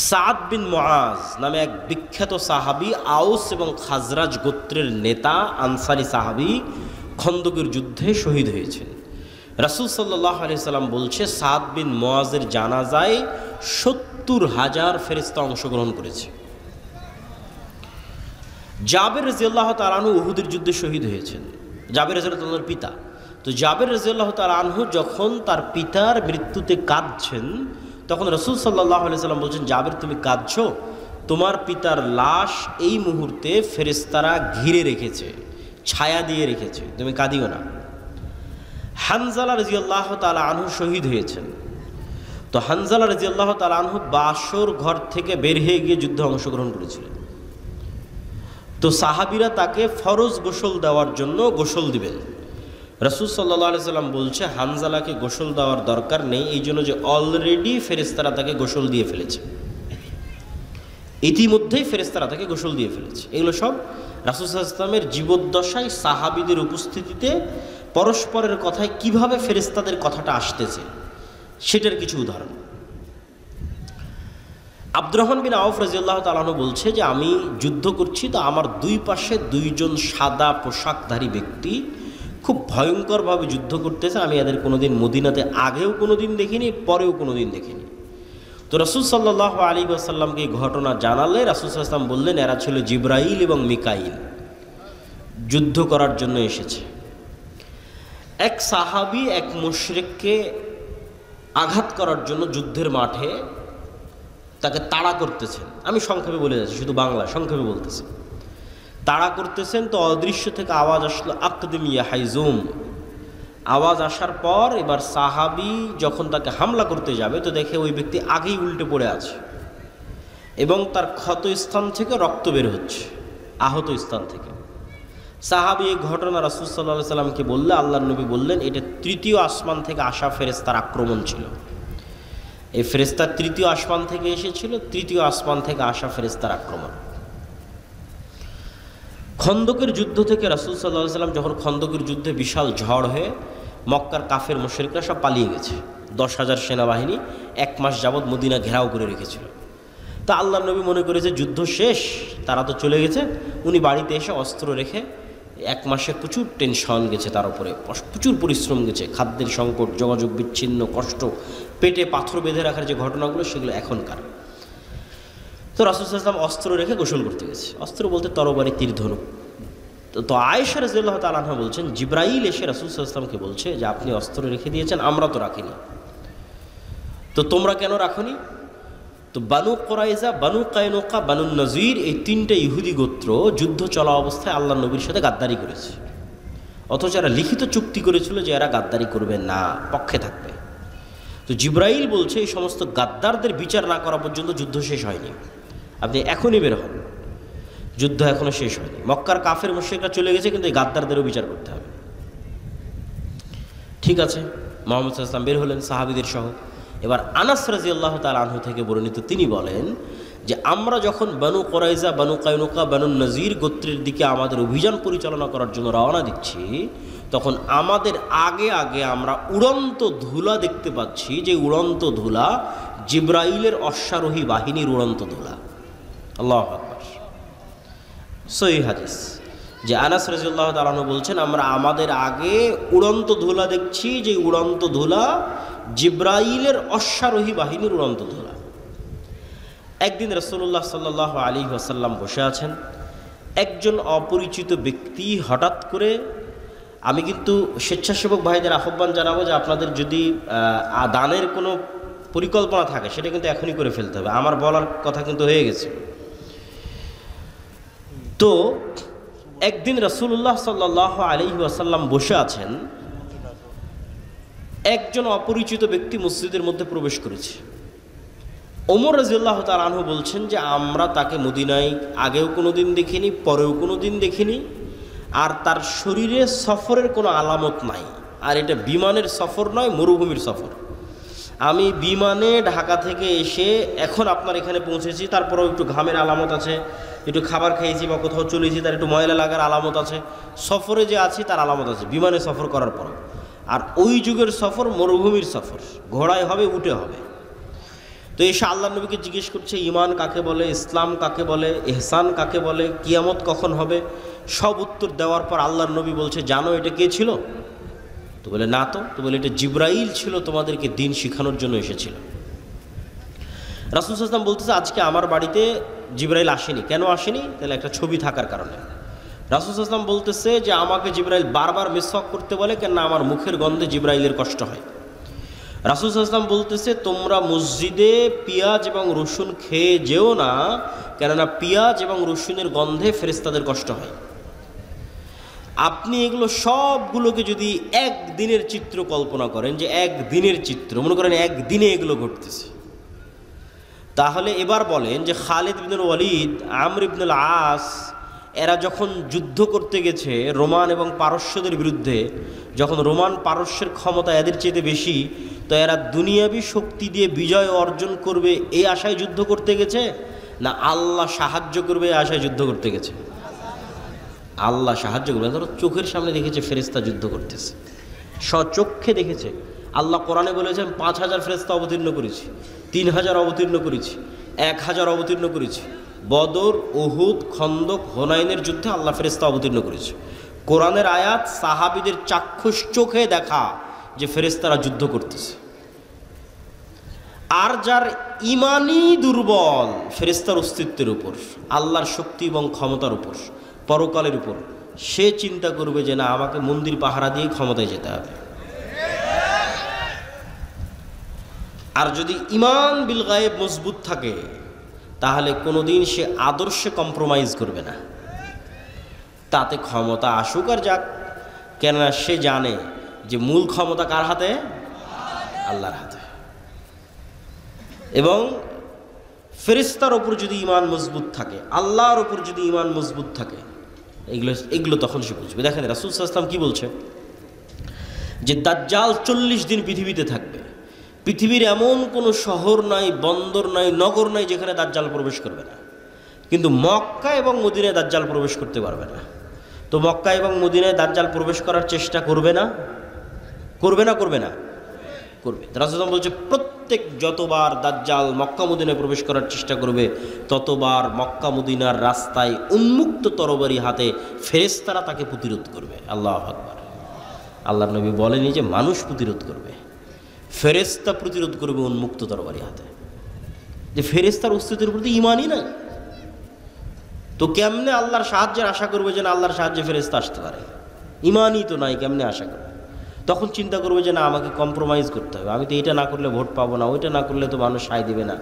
সাদ বিন মুআজ নামে এক বিখ্যাত সাহাবী, আউস এবং খাজরাজ গোত্রের নেতা, আনসারি সাহাবী, খন্দকের যুদ্ধে শহীদ হয়েছেন। রাসূল সাল্লাল্লাহু আলাইহি সাল্লাম বলছে সাদ বিন মুআজের জানাজায় ৭০,০০০ ফেরেশতা অংশগ্রহণ করেছে। জাবের রাদিয়াল্লাহু তাআলা আনহু উহুদের যুদ্ধে শহীদ হয়েছেন। জাবের রাদিয়াল্লাহু তাআলার পিতা। তো জাবের রাদিয়াল্লাহু তাআলা আনহু যখন তার পিতার মৃত্যুতে কাঁদছেন, তখন রাসূল সাল্লাল্লাহু আলাইহি সাল্লাম বলছেন, জাবের তুমি কাঁদছো? তোমার পিতার লাশ এই মুহূর্তে ফেরেশতারা ঘিরে রেখেছে, ছায়া দিয়ে রেখেছে, তুমি কাঁদিও না। হানজালা রাদিয়াল্লাহু তাআলা আনহু শহীদ হয়েছেন। তো হানজালা রাদিয়াল্লাহু তাআলা আনহু বাসর ঘর থেকে বের হয়ে গিয়ে যুদ্ধে অংশগ্রহণ করেছিলেন। তো সাহাবীরা তাকে ফরজ গোসল দেওয়ার জন্য গোসল দিবেন। রাসূল সাল্লাল্লাহু আলাইহি সাল্লাম বলছে হানজালাকে গোসল দেওয়ার দরকার নেই, এই জন্য যে অলরেডি ফেরেশতারা তাকে গোসল দিয়ে ফেলেছে, ইতিমধ্যেই ফেরেশতারা তাকে গোসল দিয়ে ফেলেছে। এগুলো সব রাসূল সাল্লাল্লাহু আলাইহি ওয়াসাল্লামের জীবদ্দশায় সাহাবীদের উপস্থিতিতে পরস্পরের কথায় কিভাবে ফেরেশতাদের কথাটা আসতেছে সেটার কিছু উদাহরণ। আব্দুর রহমান বিন আউফ রাদিয়াল্লাহু তাআলা আনহু বলছে যে আমি যুদ্ধ করছি, তো আমার দুই পাশে দুইজন সাদা পোশাকধারী ব্যক্তি খুব ভয়ঙ্করভাবে যুদ্ধ করতেছে। আমি এদের কোনোদিন মদিনাতে আগেও কোনোদিন দেখিনি, পরেও কোনোদিন দেখিনি। তো রাসূল সাল্লাল্লাহু আলাইহি ওয়াসাল্লামকে এই ঘটনা জানালে রাসূল সাল্লাল্লাহু আলাইহি ওয়াসাল্লাম বললেন এরা ছিল জিবরাইল এবং মিকাইল, যুদ্ধ করার জন্য এসেছে। এক সাহাবী এক মুশরিককে আঘাত করার জন্য যুদ্ধের মাঠে তাকে তাড়া করতেছেন। আমি সংক্ষেপে বলে যাচ্ছি, শুধু বাংলা সংক্ষেপে বলতেছি। তাড়া করতেছেন, তো অদৃশ্য থেকে আওয়াজ আসলো, আকদিম ইয়া হাইজুম। আওয়াজ আসার পর এবার সাহাবী যখন তাকে হামলা করতে যাবে, তো দেখে ওই ব্যক্তি আগেই উল্টে পড়ে আছে এবং তার ক্ষত স্থান থেকে রক্ত বের হচ্ছে, আহত স্থান থেকে। সাহাবী এই ঘটনা রাসূল সাল্লাল্লাহু আলাইহি সাল্লামকে বললে আল্লাহর নবী বললেন এটা তৃতীয় আসমান থেকে আসা ফেরেশতার আক্রমণ ছিল। এই ফেরেশতা তৃতীয় আসমান থেকে এসেছিল, তৃতীয় আসমান থেকে আসা ফেরেশতার আক্রমণ। খন্দকের যুদ্ধ থেকে রাসূল সাল্লাল্লাহু আলাইহি সাল্লাম যখন খন্দকের যুদ্ধে বিশাল ঝড় হয়ে মক্কার কাফের মুশরিকরা সব পালিয়ে গেছে, 10,000 সেনাবাহিনী 1 মাস যাবৎ মদিনা ঘেরাও করে রেখেছিল। তা আল্লাহর নবী মনে করেছে যুদ্ধ শেষ, তারা তো চলে গেছে। উনি বাড়িতে এসে অস্ত্র রেখে 1 মাসে প্রচুর টেনশন গেছে, তার উপরে প্রচুর পরিশ্রম গেছে, খাদ্যের সংকট, যোগাযোগ বিচ্ছিন্ন, কষ্ট, পেটে পাথর বেঁধে রাখার যে ঘটনাগুলো সেগুলো এখনকার। তো রাসূল সাল্লাল্লাহু আলাইহি ওয়াসাল্লাম অস্ত্র রেখে গোসল করতে গেছে। অস্ত্র বলতে তরবারি, তীর, ধনুক। তো আয়েশা রাদিয়াল্লাহু তাআলা আনহা বলছেন জিবরাইল এসে রাসূল সাল্লাল্লাহু আলাইহি ওয়াসাল্লামকে বলছে যে আপনি অস্ত্র রেখে দিয়েছেন, আমরা তো রাখিনি, তো তোমরা কেন রাখনি? তো বানু কুরাইজা, বানু কায়নুকা, বানু নজির এই 3টে ইহুদি গোত্র যুদ্ধ চলা অবস্থায় আল্লাহর নবীর সাথে গাদ্দারি করেছে, অথচ এরা লিখিত চুক্তি করেছিল যে এরা গাদ্দারি করবে না, পক্ষে থাকবে। তো জিবরাইল বলছে এই সমস্ত গাদ্দারদের বিচার না করা পর্যন্ত যুদ্ধ শেষ হয়নি, আপনি এখনই বের হন, যুদ্ধ এখনো শেষ হয়নি। মক্কার কাফের মুশরিকরা চলে গেছে, কিন্তু এই গাদ্দারদেরও বিচার করতে হবে। ঠিক আছে, মুহাম্মদ সাল্লাল্লাহু আলাইহি ওয়াসাল্লাম বের হলেন সাহাবীদের সহ। এবার আনাস রাদিয়াল্লাহু তাআলা আনহু থেকে বর্ণিত, তিনি বলেন যে আমরা যখন বানু কুরাইজা, বানু কায়নুকা, বানু নজির গোত্রের দিকে আমাদের অভিযান পরিচালনা করার জন্য রওনা দিচ্ছি, তখন আমাদের আগে আগে আমরা উড়ন্ত ধুলা দেখতে পাচ্ছি, যে উড়ন্ত ধুলা জিবরাইলের অশ্বারোহী বাহিনীর উড়ন্ত ধুলা। আল্লাহু আকবার। সহিহ হাদিস যে আনাস রাদিয়াল্লাহু তাআলা আনহু বলছেন আমরা আমাদের আগে উড়ন্ত ধুলা দেখছি, যে উড়ন্ত ধুলা জিবরাইলের অশ্বারোহী বাহিনীর উড়ন্ত ধুলা। একদিন রাসূলুল্লাহ সাল্লাল্লাহু আলাইহি ওয়াসাল্লাম বসে আছেন, একজন অপরিচিত ব্যক্তি হঠাৎ করে, আমি কিন্তু স্বেচ্ছাসেবক ভাইদের আহ্বান জানাবো যে আপনাদের যদি দানের কোনো পরিকল্পনা থাকে সেটা কিন্তু এখনই করে ফেলতে হবে, আমার বলার কথা কিন্তু হয়ে গেছে। তো একদিন রাসূলুল্লাহ সাল্লাল্লাহু আলাইহি ওয়াসাল্লাম বসে আছেন, একজন অপরিচিত ব্যক্তি মসজিদের মধ্যে প্রবেশ করেছে। ওমর রাদিয়াল্লাহু তাআলা আনহু বলছেন যে আমরা তাকে মদিনায় আগেও কোনো দিন দেখিনি, পরেও কোনো দিন দেখিনি, আর তার শরীরে সফরের কোনো আলামত নাই, আর এটা বিমানের সফর নয়, মরুভূমির সফর। আমি বিমানে ঢাকা থেকে এসে এখন আপনার এখানে পৌঁছেছি, তারপরেও একটু ঘামের আলামত আছে, একটু খাবার খেয়েছি বা কোথাও চলেছি, তার একটু ময়লা লাগার আলামত আছে। সফরে যে আছি তার আলামত আছে, বিমানে সফর করার পর। আর ওই যুগের সফর মরুভূমির সফর, ঘোড়ায় হবে, উটে হবে। তো এসে আল্লাহ নবীকে জিজ্ঞেস করছে ঈমান কাকে বলে, ইসলাম কাকে বলে, ইহসান কাকে বলে, কিয়ামত কখন হবে। সব উত্তর দেওয়ার পর আল্লাহর নবী বলছে, জানো এটা কে ছিল? তো বলে না। তো বলে এটা জিব্রাইল ছিল, তোমাদেরকে দিন শিখানোর জন্য এসেছিল। রাসূল সাল্লাল্লাহু আলাইহি ওয়াসাল্লাম বলতেছে, আজকে আমার বাড়িতে জিব্রাইল আসেনি। কেন আসেনি? তাহলে একটা ছবি থাকার কারণে। রাসূল সাল্লাল্লাহু আলাইহি ওয়াসাল্লাম বলতেছে যে আমাকে জিব্রাইল বারবার মিসওয়াক করতে বলে, কেন আমার মুখের গন্ধে জিব্রাইলের কষ্ট হয়। রাসূল সাল্লাল্লাহু আলাইহি ওয়াসাল্লাম বলতেছে, তোমরা মসজিদে পেঁয়াজ এবং রসুন খেয়ে যেও না, কেননা পেঁয়াজ এবং রসুনের গন্ধে ফেরেশতাদের কষ্ট হয়। আপনি এগুলো সবগুলোকে যদি একদিনের চিত্র কল্পনা করেন, যে একদিনের চিত্র মনে করেন একদিনে এগুলো ঘটতেছে, তাহলে এবার বলেন যে খালিদ ইবনুল ওয়ালিদ, আমর ইবনুল আস, এরা যখন যুদ্ধ করতে গেছে রোমান এবং পারস্যদের বিরুদ্ধে, যখন রোমান পারস্যের ক্ষমতা এদের চেয়ে বেশি, তো এরা দুনিয়াবি শক্তি দিয়ে বিজয় অর্জন করবে এই আশায় যুদ্ধ করতে গেছে, না আল্লাহ সাহায্য করবে এই আশায় যুদ্ধ করতে গেছে? আল্লাহ সাহায্য করবে। ধরো চোখের সামনে দেখেছে ফেরেশতা যুদ্ধ করতেছে, স্বচক্ষে দেখেছে। আল্লাহ কোরআনে বলেছেন 5000 ফেরেশতা অবতীর্ণ করেছি, 3000 অবতীর্ণ করেছি, 1000 অবতীর্ণ করেছি। বদর, উহুদ, খন্দক, হুনাইনের যুদ্ধে আল্লাহ ফেরেশতা অবতীর্ণ করেছে। কোরআনের আয়াত সাহাবীদের চাক্ষুষ চোখে দেখা যে ফেরেশতারা যুদ্ধ করতেছে। আর যার ইমানই দুর্বল ফেরেশতার অস্তিত্বের উপর, আল্লাহর শক্তি এবং ক্ষমতার উপর, পরকালের উপর, সে চিন্তা করবে যে না আমাকে মন্দির পাহারা দিয়ে ক্ষমতায় যেতে হবে। আর যদি ঈমান বিল গায়েব মজবুত থাকে, তাহলে কোনোদিন সে আদর্শে কম্প্রোমাইজ করবে না। তাতে ক্ষমতা আসুক আর যাক, কেননা সে জানে যে মূল ক্ষমতা কার হাতে? আল্লাহর হাতে। এবং ফেরেশতার ওপর যদি ঈমান মজবুত থাকে, আল্লাহর ওপর যদি ঈমান মজবুত থাকে, এগুলো তখন সে বুঝবে। দেখেন রাসূল সাল্লাল্লাহু আলাইহি ওয়াসাল্লাম কি বলছে, যে দাজ্জাল 40 দিন পৃথিবীতে থাকবে। পৃথিবীর এমন কোনো শহর নাই, বন্দর নাই, নগর নাই যেখানে দাজ্জাল প্রবেশ করবে না। কিন্তু মক্কা এবং মদিনায় দাজ্জাল প্রবেশ করতে পারবে না। তো মক্কা এবং মদিনায় দাজ্জাল প্রবেশ করার চেষ্টা করবে না? করবে না? করবে না? করবে। রাসূল বলছে প্রত্যেক যতবার দাজ্জাল মক্কা মদিনায় প্রবেশ করার চেষ্টা করবে, ততবার মক্কা মদিনার রাস্তায় উন্মুক্ত তরবারি হাতে ফেরেশতারা তাকে প্রতিরোধ করবে। আল্লাহু আকবার। আল্লাহর নবী বলেনি যে মানুষ প্রতিরোধ করবে, ফেরেশতা প্রতিরোধ করবে উন্মুক্ত তরবারি হাতে। যে ফেরেশতার অস্তিত্বের প্রতি ঈমানই নাই, তো কেমনে আল্লাহর সাহায্যের আশা করবে যে না আল্লাহর সাহায্যে ফেরেশতা আসতে পারে? ঈমানই তো নাই, কেমনে আশা করবে? তখন চিন্তা করবে যে না আমাকে কম্প্রোমাইজ করতে হবে, আমি তো এটা না করলে ভোট পাবো না, ওইটা না করলে তো মানুষ সায় দিবে না,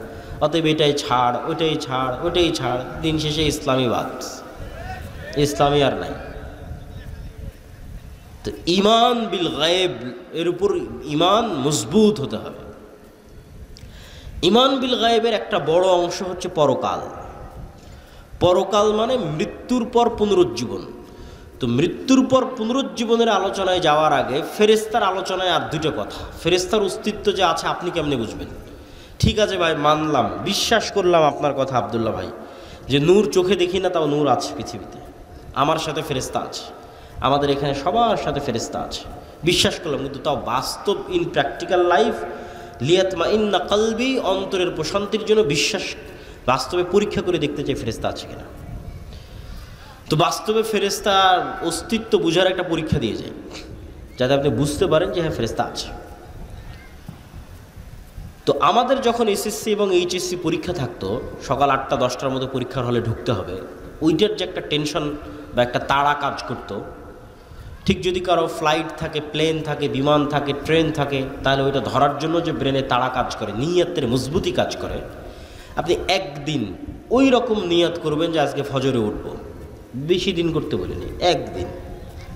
অতএব এটাই ছাড়, ওইটাই ছাড়, ওইটাই ছাড়। দিন শেষে ইসলামীবাদ, ইসলামী আর নাই। তো ঈমান বিল গায়েব, এর উপর ঈমান মজবুত হতে হবে। ঈমান বিল গায়েবের একটা বড় অংশ হচ্ছে পরকাল। পরকাল মানে মৃত্যুর পর পুনরুজ্জীবন। তো মৃত্যুর পর পুনরুজ্জীবনের আলোচনায় যাওয়ার আগে ফেরেশতার আলোচনায় আর দুটো কথা। ফেরেশতার অস্তিত্ব যে আছে আপনি কেমনে বুঝবেন? ঠিক আছে ভাই, মানলাম, বিশ্বাস করলাম আপনার কথা আব্দুল্লাহ ভাই, যে নূর চোখে দেখি না, তাও নূর আছে পৃথিবীতে, আমার সাথে ফেরেশতা আছে, আমাদের এখানে সবার সাথে ফেরেশতা আছে, বিশ্বাস করলাম। কিন্তু তাও বাস্তব ইন প্র্যাকটিক্যাল লাইফ, লিয়াতমাইন্না কলবি, অন্তরের প্রশান্তির জন্য বিশ্বাস বাস্তবে পরীক্ষা করে দেখতে চাই ফেরেশতা আছে কিনা। তো বাস্তবে ফেরেশতার অস্তিত্ব বোঝার একটা পরীক্ষা দিয়ে যায়, যাতে আপনি বুঝতে পারেন যে হ্যাঁ ফেরেশতা আছে। তো আমাদের যখন এসএসসি এবং এইচএসসি পরীক্ষা থাকতো, সকাল 8টা 10টার মধ্যে পরীক্ষার হলে ঢুকতে হবে, ওইটার যে একটা টেনশন বা একটা তাড়া কাজ করতো, ঠিক যদি কারো ফ্লাইট থাকে, প্লেন থাকে, বিমান থাকে, ট্রেন থাকে, তাহলে ওইটা ধরার জন্য যে ব্রেনে তাড়া কাজ করে, নিয়তের মজবুতি কাজ করে, আপনি একদিন ওই রকম নিয়ত করবেন যে আজকে ফজরে উঠব। বেশি দিন করতে বলিনি, একদিন,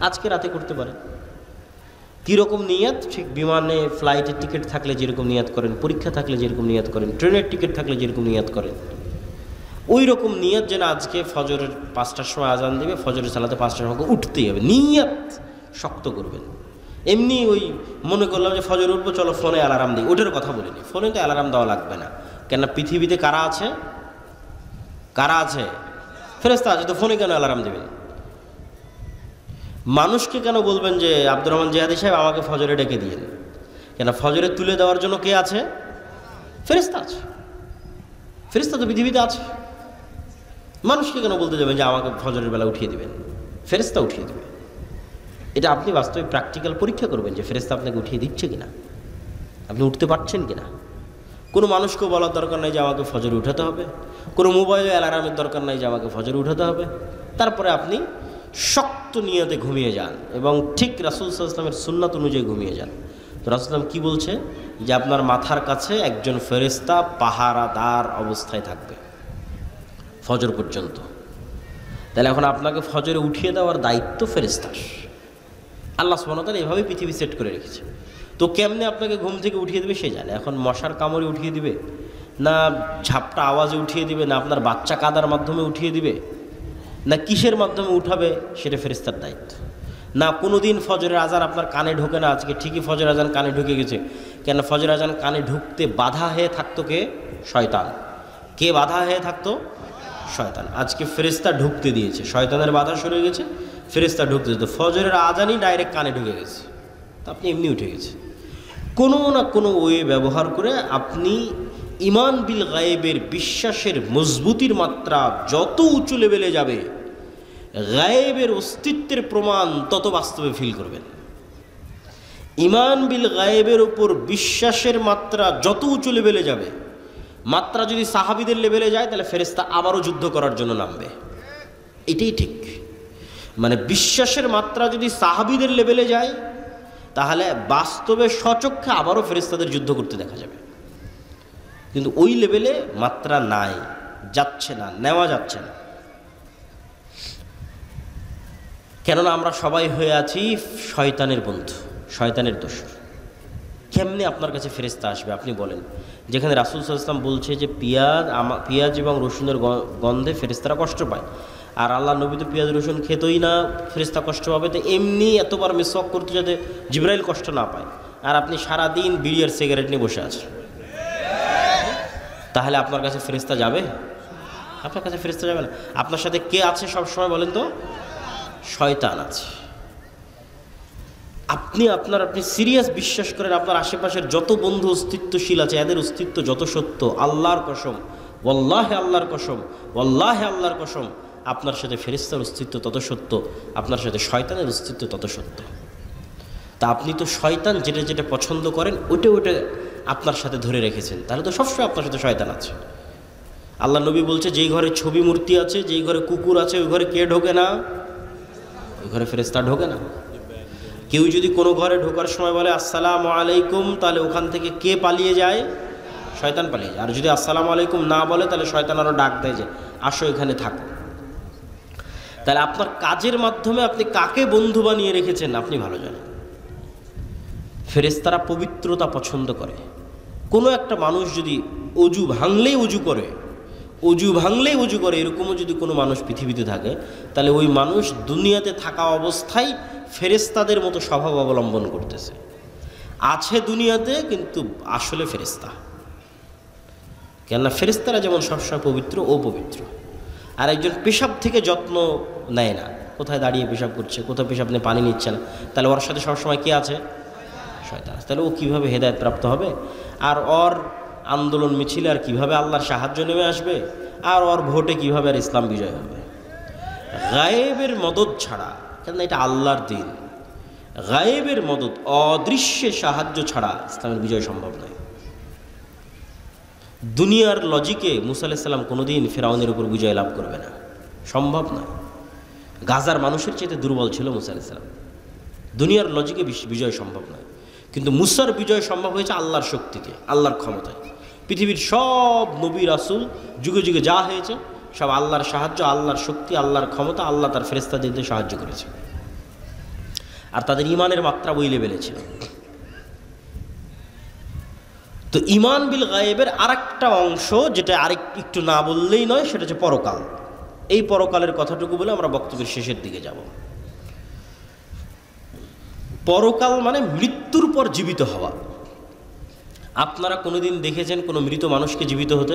আজকে রাতে করতে পারেন। কীরকম নিয়ত? ঠিক বিমানে ফ্লাইটের টিকিট থাকলে যেরকম নিয়ত করেন, পরীক্ষা থাকলে যেরকম নিয়ত করেন, ট্রেনের টিকিট থাকলে যেরকম নিয়ত করেন, ওই রকম নিয়ত যেন আজকে ফজরের 5টার সময় আজান দেবে, ফজরের সালাতে 5টার সময় উঠতেই হবে, নিয়ত শক্ত করবেন। এমনি ওই মনে করলাম যে ফজর উঠবো, চলো ফোনে অ্যালার্ম দিই, ওটার কথা বলিনি। ফোনে তো অ্যালার্ম দেওয়া লাগবে না, কেননা পৃথিবীতে কারা আছে? কারা আছে? ফেরেশতা আছে তো ফোনে কেন অ্যালার্ম দেবেন? মানুষকে কেন বলবেন যে আব্দুর রহমান জিহাদি সাহেব আমাকে ফজরে ডেকে দিয়েন? কেন ফজরে তুলে দেওয়ার জন্য কে আছে? ফেরেশতা আছে। ফেরেশতা তো পৃথিবীতে আছে। মানুষকে কেন বলতে যাবেন যে আমাকে ফজরের বেলা উঠিয়ে দিবেন? ফেরেশতা উঠিয়ে দেবে। এটা আপনি বাস্তবে প্র্যাকটিক্যাল পরীক্ষা করবেন যে ফেরেশতা আপনাকে উঠিয়ে দিচ্ছে কিনা, আপনি উঠতে পারছেন কিনা। কোনো মানুষকেও বলার দরকার নাই যে আমাকে ফজরে উঠাতে হবে, কোনো মোবাইলে অ্যালার্মের দরকার নাই যে আমাকে ফজরে উঠাতে হবে। তারপরে আপনি শক্ত নিয়তে ঘুমিয়ে যান এবং ঠিক রাসূল সাল্লাল্লাহু আলাইহি ওয়াসাল্লামের সুন্নাত অনুযায়ী ঘুমিয়ে যান। তো রাসূল সাল্লাল্লাহু আলাইহি ওয়াসাল্লাম কী বলছে? যে আপনার মাথার কাছে একজন ফেরেশতা পাহারাদার অবস্থায় থাকবে ফজর পর্যন্ত। তাহলে এখন আপনাকে ফজরে উঠিয়ে দেওয়ার দায়িত্ব ফেরেশতার। আল্লাহ সুবহানাহু ওয়া তাআলা এভাবেই পৃথিবী সেট করে রেখেছে। তো কেমনে আপনাকে ঘুম থেকে উঠিয়ে দেবে সে জানে। এখন মশার কামড়ে উঠিয়ে দিবে, না ঝাপটা আওয়াজে উঠিয়ে দিবে, না আপনার বাচ্চা কাদার মাধ্যমে উঠিয়ে দিবে, না কিসের মাধ্যমে উঠাবে, সেটা ফেরেশতার দায়িত্ব। না কোনো দিন ফজরের আজান আপনার কানে ঢোকে না, আজকে ঠিকই ফজর আজান কানে ঢুকে গেছে। কেন ফজর আজান কানে ঢুকতে বাধা হয়ে থাকতো কে? শয়তান। কে বাধা হয়ে থাকতো? শয়তান। আজকে ফেরেশতা ঢুকতে দিয়েছে, শয়তানের বাধা সরে গেছে, ফেরেশতা ঢুকতে দিত। ফজরের আজানই ডাইরেক্ট কানে ঢুকে গেছে, তো আপনি এমনি উঠে গেছে। কোনো না কোনো ওয়ে ব্যবহার করে আপনি ঈমান বিল গায়েবের বিশ্বাসের মজবুতির মাত্রা যত উঁচু লেভেলে যাবে, গায়েবের অস্তিত্বের প্রমাণ তত বাস্তবে ফিল করবেন। ঈমান বিল গায়েবের উপর বিশ্বাসের মাত্রা যত উঁচু লেভেলে যাবে, মাত্রা যদি সাহাবীদের লেভেলে যায় তাহলে ফেরেশতা আবারও যুদ্ধ করার জন্য নামবে। এটাই ঠিক। মানে বিশ্বাসের মাত্রা যদি সাহাবীদের লেভেলে যায় তাহলে বাস্তবে স্বচক্ষে আবারও ফেরেশতাদের যুদ্ধ করতে দেখা যাবে। কিন্তু ওই লেভেলে মাত্রা নাই, যাচ্ছে না, নেওয়া যাচ্ছে না। কেননা আমরা সবাই হয়ে আছি শয়তানের বন্ধু, শয়তানের দোসর। কেমনে আপনার কাছে ফেরেশতা আসবে আপনি বলেন? যেখানে রাসূল সাল্লাল্লাহু আলাইহি ওয়াসাল্লাম বলছে যে পেঁয়াজ এবং রসুনের গন্ধে ফেরেশতারা কষ্ট পায়, আর আল্লাহ নবী তো পেঁয়াজ রসুন খেতই না, ফেরেশতা কষ্ট পাবে। তো এমনি এতবার মিসওয়াক করতে যাতে জিবরাইল কষ্ট না পায়, আর আপনি সারাদিন বিড়ি আর সিগারেট নিয়ে বসে আছেন, তাহলে আপনার কাছে ফেরেশতা যাবে? আপনার কাছে ফেরেশতা যাবে না। আপনার সাথে কে আছে সব সময় বলেন তো? শয়তান আছে। আপনি সিরিয়াস বিশ্বাস করেন আপনার আশেপাশের যত বন্ধু অস্তিত্বশীল আছে এদের অস্তিত্ব যত সত্য, আল্লাহর কসম, ওয়াল্লাহি আল্লাহর কসম, ওয়াল্লাহি আল্লাহর কসম, আপনার সাথে ফেরেশতার অস্তিত্ব তত সত্য, আপনার সাথে শয়তানের অস্তিত্ব তত সত্য। তা আপনি তো শয়তান যেটা যেটা পছন্দ করেন ওটা আপনার সাথে ধরে রেখেছেন, তাহলে তো সবসময় আপনার সাথে শয়তান আছে। আল্লাহ নবী বলছে যেই ঘরে ছবি মূর্তি আছে, যেই ঘরে কুকুর আছে, ওই ঘরে কে ঢোকে না? ওই ঘরে ফেরেশতা ঢোকে না। কেউ যদি কোনো ঘরে ঢোকার সময় বলে আসসালামু আলাইকুম, তাহলে ওখান থেকে কে পালিয়ে যায়? শয়তান পালিয়ে যায়। আর যদি আসসালামু আলাইকুম না বলে তাহলে শয়তান আরও ডাক দেয় যে আসো এখানে থাকো। তাহলে আপনার কাজের মাধ্যমে আপনি কাকে বন্ধু বানিয়ে রেখেছেন আপনি ভালো জানেন। ফেরেশতারা পবিত্রতা পছন্দ করে। কোনো একটা মানুষ যদি অজু ভাঙলেই অজু করে এরকমও যদি কোনো মানুষ পৃথিবীতে থাকে, তাহলে ওই মানুষ দুনিয়াতে থাকা অবস্থায় ফেরেশতাদের মতো স্বভাব অবলম্বন করতেছে, আছে দুনিয়াতে কিন্তু আসলে ফেরেশতা। কেননা ফেরেশতারা যেমন সবসময় পবিত্র ও পবিত্র। আর একজন পেশাব থেকে যত্ন নেয় না, কোথায় দাঁড়িয়ে পেশাব করছে, কোথায় পেশাব নিয়ে পানি নিচ্ছে না, তাহলে ওর সাথে সবসময় কে আছে? শয়তান। তাহলে ও কীভাবে হেদায়েত প্রাপ্ত হবে? আর ওর আন্দোলন মিছিলে আর কীভাবে আল্লাহর সাহায্য নেমে আসবে? আর ওর ভোটে কীভাবে আর ইসলাম বিজয় হবে? গায়েবের মদদ ছাড়া, কেন এটা আল্লাহর দিন, গায়েবের মদদ, অদৃশ্যে সাহায্য ছাড়া ইসলামের বিজয় সম্ভব নয়। দুনিয়ার লজিকে মুসা আলাইহিস সালাম কোনোদিন ফিরআউনের উপর বিজয় লাভ করবে না, সম্ভব নয়। গাজার মানুষের চাইতে দুর্বল ছিল মুসা আলাইহিস সালাম, দুনিয়ার লজিকে বিজয় সম্ভব নয়। কিন্তু মুসার বিজয় সম্ভব হয়েছে আল্লাহর শক্তিতে, আল্লাহর ক্ষমতায়। পৃথিবীর সব নবী রাসূল যুগে যুগে যা হয়েছে সব আল্লাহর সাহায্য, আল্লাহর শক্তি, আল্লাহর ক্ষমতা, আল্লাহ তার ফেরেশতাদের সাহায্য করেছে। আর তাদের ঈমানের মাত্রা ওই লেভেলে ছিল। তো ঈমান বিল গায়েবের আরেকটা অংশ যেটা একটু না বললেই নয়, সেটা হচ্ছে পরকাল। এই পরকালের কথাটুকু বলে আমরা বক্তব্যের শেষের দিকে যাব। পরকাল মানে মৃত্যুর পর জীবিত হওয়া। আপনারা কোনোদিন দেখেছেন কোনো মৃত মানুষকে জীবিত হতে?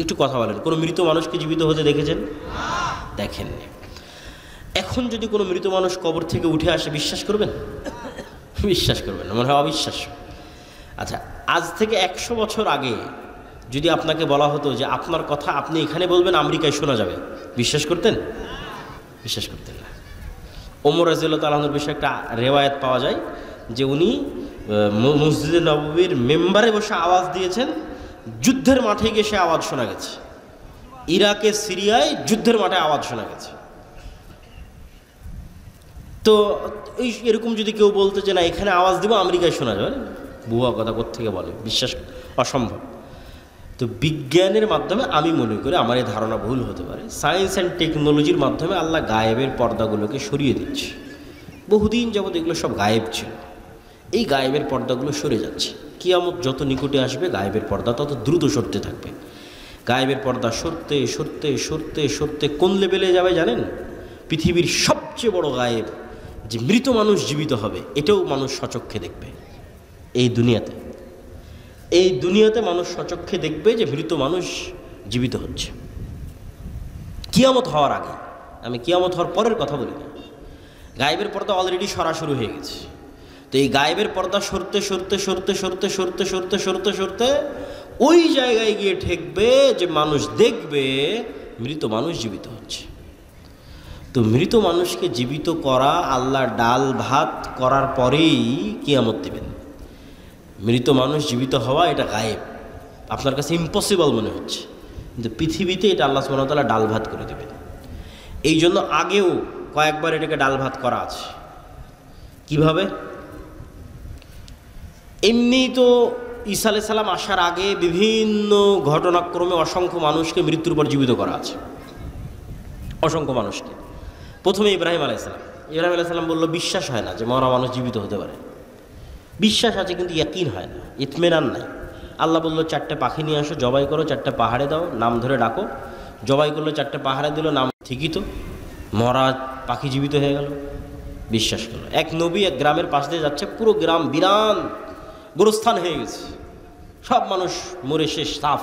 একটু কথা বলেন, কোনো মৃত মানুষকে জীবিত হতে দেখেছেন? দেখেননি। এখন যদি কোনো মৃত মানুষ কবর থেকে উঠে আসে বিশ্বাস করবেন? বিশ্বাস করবেন না, মনে হয় অবিশ্বাস্য। আচ্ছা, আজ থেকে 100 বছর আগে যদি আপনাকে বলা হতো যে আপনার কথা আপনি এখানে বলবেন, আমেরিকায় শোনা যাবে, বিশ্বাস করতেন? বিশ্বাস করতেন না। ওমর রাদিয়াল্লাহু তাআলা আনহুর বিষয়ে একটা রেওয়ায়াত পাওয়া যায় যে উনি মসজিদে নববীর মেম্বারে বসে আওয়াজ দিয়েছেন, যুদ্ধের মাঠে গিয়ে সে আওয়াজ শোনা গেছে। ইরাকে সিরিয়ায় যুদ্ধের মাঠে আওয়াজ শোনা গেছে। তো এই এরকম যদি কেউ বলতো যে না এখানে আওয়াজ দিব আমেরিকায় শোনা যাবে, ভুয়া কথা কোত্থেকে বলে, বিশ্বাস অসম্ভব। তো বিজ্ঞানের মাধ্যমে আমি মনে করি আমার এই ধারণা ভুল হতে পারে, সায়েন্স অ্যান্ড টেকনোলজির মাধ্যমে আল্লাহ গায়েবের পর্দাগুলোকে সরিয়ে দিচ্ছে। বহুদিন যাবৎ এগুলো সব গায়েব ছিল, এই গায়েবের পর্দাগুলো সরে যাচ্ছে। কিয়ামত যত নিকটে আসবে গায়েবের পর্দা তত দ্রুত সরতে থাকবে। গায়েবের পর্দা সরতে সরতে সরতে সরতে কোন লেভেলে যাবে জানেন? পৃথিবীর সবচেয়ে বড় গায়েব যে মৃত মানুষ জীবিত হবে, এটাও মানুষ সচক্ষে দেখবে। এই দুনিয়াতে মানুষ সচক্ষে দেখবে যে মৃত মানুষ জীবিত হচ্ছে। কিয়ামত হওয়ার আগে, আমি কিয়ামত হওয়ার পরের কথা বলি না। গায়েবের পর্দা অলরেডি সরা শুরু হয়ে গেছে। তো এই গায়েবের পর্দা সরতে সরতে সরতে সরতে সরতে সরতে সরতে সরতে ওই জায়গায় গিয়ে ঠেকবে যে মানুষ দেখবে মৃত মানুষ জীবিত হচ্ছে। তো মৃত মানুষকে জীবিত করা, আল্লাহ ডাল ভাত করার পরেই কিয়ামত দিবেন। মৃত মানুষ জীবিত হওয়া এটা গায়েব, আপনার কাছে ইম্পসিবল মনে হচ্ছে, কিন্তু পৃথিবীতে এটা আল্লাহ সুবহানাহু ওয়া তাআলা ডাল ভাত করে দেবেন। এই জন্য আগেও কয়েকবার এটাকে ডাল ভাত করা আছে। কিভাবে? এমনি তো ঈসা আলাইহিস সালাম আসার আগে বিভিন্ন ঘটনাক্রমে অসংখ্য মানুষকে মৃত্যুর পর জীবিত করা আছে, অসংখ্য মানুষকে। প্রথমে ইব্রাহিম আলাইহিস সালাম বলল বিশ্বাস হয় না যে মরা মানুষ জীবিত হতে পারে। বিশ্বাস আছে কিন্তু ইয়াকিন হয় না, ইতমিনান নাই। আল্লাহ বলল 4টে পাখি নিয়ে আসো, জবাই করো, 4টে পাহাড়ে দাও, নাম ধরে ডাকো। জবাই করলো, 4টে পাহাড়ে দিল নাম, ঠিকই তো, মরা পাখি জীবিত হয়ে গেল। বিশ্বাস করলো। এক নবী এক গ্রামের পাশ দিয়ে যাচ্ছে, পুরো গ্রাম বিরান গোরস্থান হয়ে গেছে, সব মানুষ মরে শেষ, সাফ।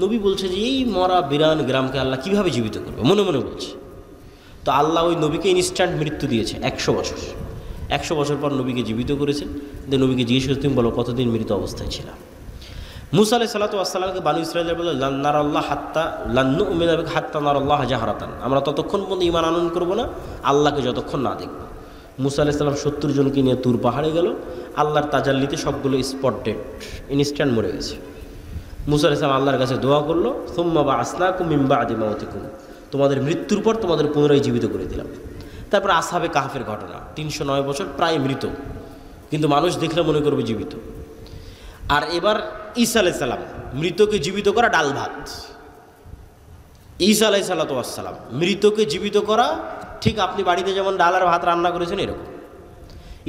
নবী বলছে যে এই মরা বিরান গ্রামকে আল্লাহ কীভাবে জীবিত করবে, মনে মনে বলছে। তো আল্লাহ ওই নবীকে ইনস্ট্যান্ট মৃত্যু দিয়েছে 100 বছর। 100 বছর পর নবীকে জীবিত করেছেন। দিয়ে নবীকে জিজ্ঞেস করতে, তুমি বলো কতদিন মৃত অবস্থায় ছিলাম? মুসা আলাইহিস সালাতু ওয়াস সালামকে বানু ইসরাঈল বলল লান নারাল্লাহ হাত্তা লান নু'মিনা বিকা হাত্তা নারাল্লাহ জাহরাতান, আমরা ততক্ষণ পর্যন্ত ঈমান আনয়ন করব না আল্লাহকে যতক্ষণ না দেখব। মুসা আলাইহিস সালাম 70 জনকে নিয়ে তুর পাহাড়ে গেল, আল্লাহর তাজাল্লিতে সবগুলো স্পট ডেড, ইনস্ট্যান্ট মরে গেছে। মুসা আলাইহিস সালাম আল্লাহর কাছে দোয়া করলো, সুম্মা বা'আসনাকুম মিন বা'দি মাউতিকুম, তোমাদের মৃত্যুর পর তোমাদের পুনরায় জীবিত করে দিলাম। তারপর আসহাবে কাহফের ঘটনা, 309 বছর প্রায় মৃত, কিন্তু মানুষ দেখলে মনে করবে জীবিত। আর এবার ঈসা আলাইহিস সালাম, মৃতকে জীবিত করা ডাল ভাত। ঈসা আলাইহিস সালাম মৃতকে জীবিত করা, ঠিক আপনি বাড়িতে যেমন ডাল আর ভাত রান্না করেছেন এরকম।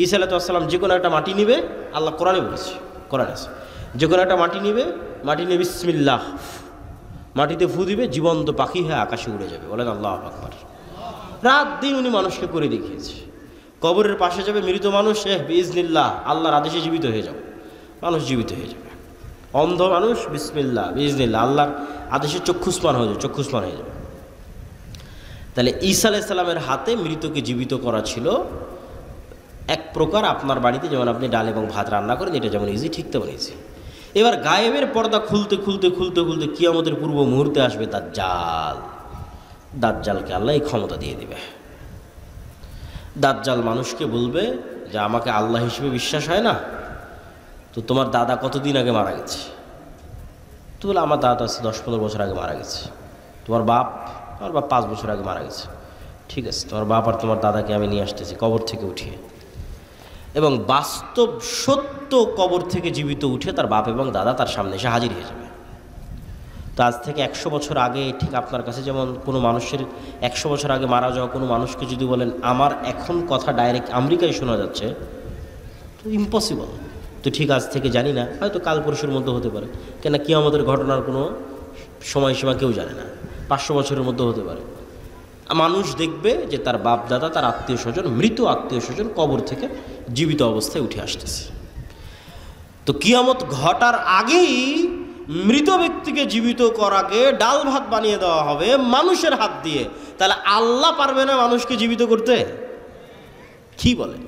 ঈসা আলাইহিস সালাম যে কোনো একটা মাটি নিবে, আল্লাহ কোরআনে বলেছে, কোরআনে আছে, যে কোনো একটা মাটি নিবে, মাটি নিয়ে বিসমিল্লাহ, মাটিতে ফু দিবে, জীবন্ত পাখি হয়ে আকাশে উড়ে যাবে। বলেন আল্লাহু আকবার। রাত দিন উনি মানুষকে করে দেখিয়েছে। কবরের পাশে যাবে মৃত মানুষ, বিইজনিল্লাহ, আল্লাহর আদেশে জীবিত হয়ে যাবে, মানুষ জীবিত হয়ে যাবে। অন্ধ মানুষ, বিসমিল্লাহ বিইজনিল্লাহ, আল্লাহর আদেশে চক্ষুষ্মান হয়ে যাবে, চক্ষুষ্মান হয়ে যাবে। তাহলে ঈসা আলাইহিস সালামের হাতে মৃতকে জীবিত করা ছিল এক প্রকার আপনার বাড়িতে যেমন আপনি ডাল এবং ভাত রান্না করেন, এটা যেমন ইজি, ঠিক তেমন ইজি। এবার গায়েবের পর্দা খুলতে খুলতে খুলতে খুলতে কিয়ামতের পূর্ব মুহূর্তে আসবে দাজ্জাল। দাজ্জালকে আল্লাহ এই ক্ষমতা দিয়ে দেবে। দাজ্জাল মানুষকে বলবে যে আমাকে আল্লাহ হিসেবে বিশ্বাস হয় না, তো তোমার দাদা কতদিন আগে মারা গেছে? তো বলে আমার দাদা আছে 10-15 বছর আগে মারা গেছে। তোমার বাপ? আমার বাপ 5 বছর আগে মারা গেছে। ঠিক আছে, তোমার বাপ আর তোমার দাদাকে আমি নিয়ে আসতেছি কবর থেকে উঠিয়ে। এবং বাস্তব সত্য কবর থেকে জীবিত উঠে তার বাপ এবং দাদা তার সামনে এসে হাজির হয়ে যাবে। তো আজ থেকে 100 বছর আগে, ঠিক আপনার কাছে যেমন কোনো মানুষের 100 বছর আগে মারা যাওয়া কোনো মানুষকে যদি বলেন আমার এখন কথা ডাইরেক্ট আমেরিকায় শোনা যাচ্ছে, তো ইম্পসিবল। তো ঠিক আজ থেকে জানি না, হয়তো কাল পরশুর মধ্যে হতে পারে, কেন কিয়ামতের ঘটনার কোনো সময়সীমা কেউ জানে না, 500 বছরের মধ্যে হতে পারে। মানুষ দেখবে যে তার বাপ দাদা, তার আত্মীয় স্বজন, মৃত আত্মীয় স্বজন কবর থেকে জীবিত অবস্থায় উঠে আসতেছে। তো কিয়ামত ঘটার আগেই মৃত ব্যক্তিকে জীবিত করাকে ডাল ভাত বানিয়ে দেওয়া হবে মানুষের হাত দিয়ে, তাহলে আল্লাহ পারবে না মানুষকে জীবিত করতে? কি বলে?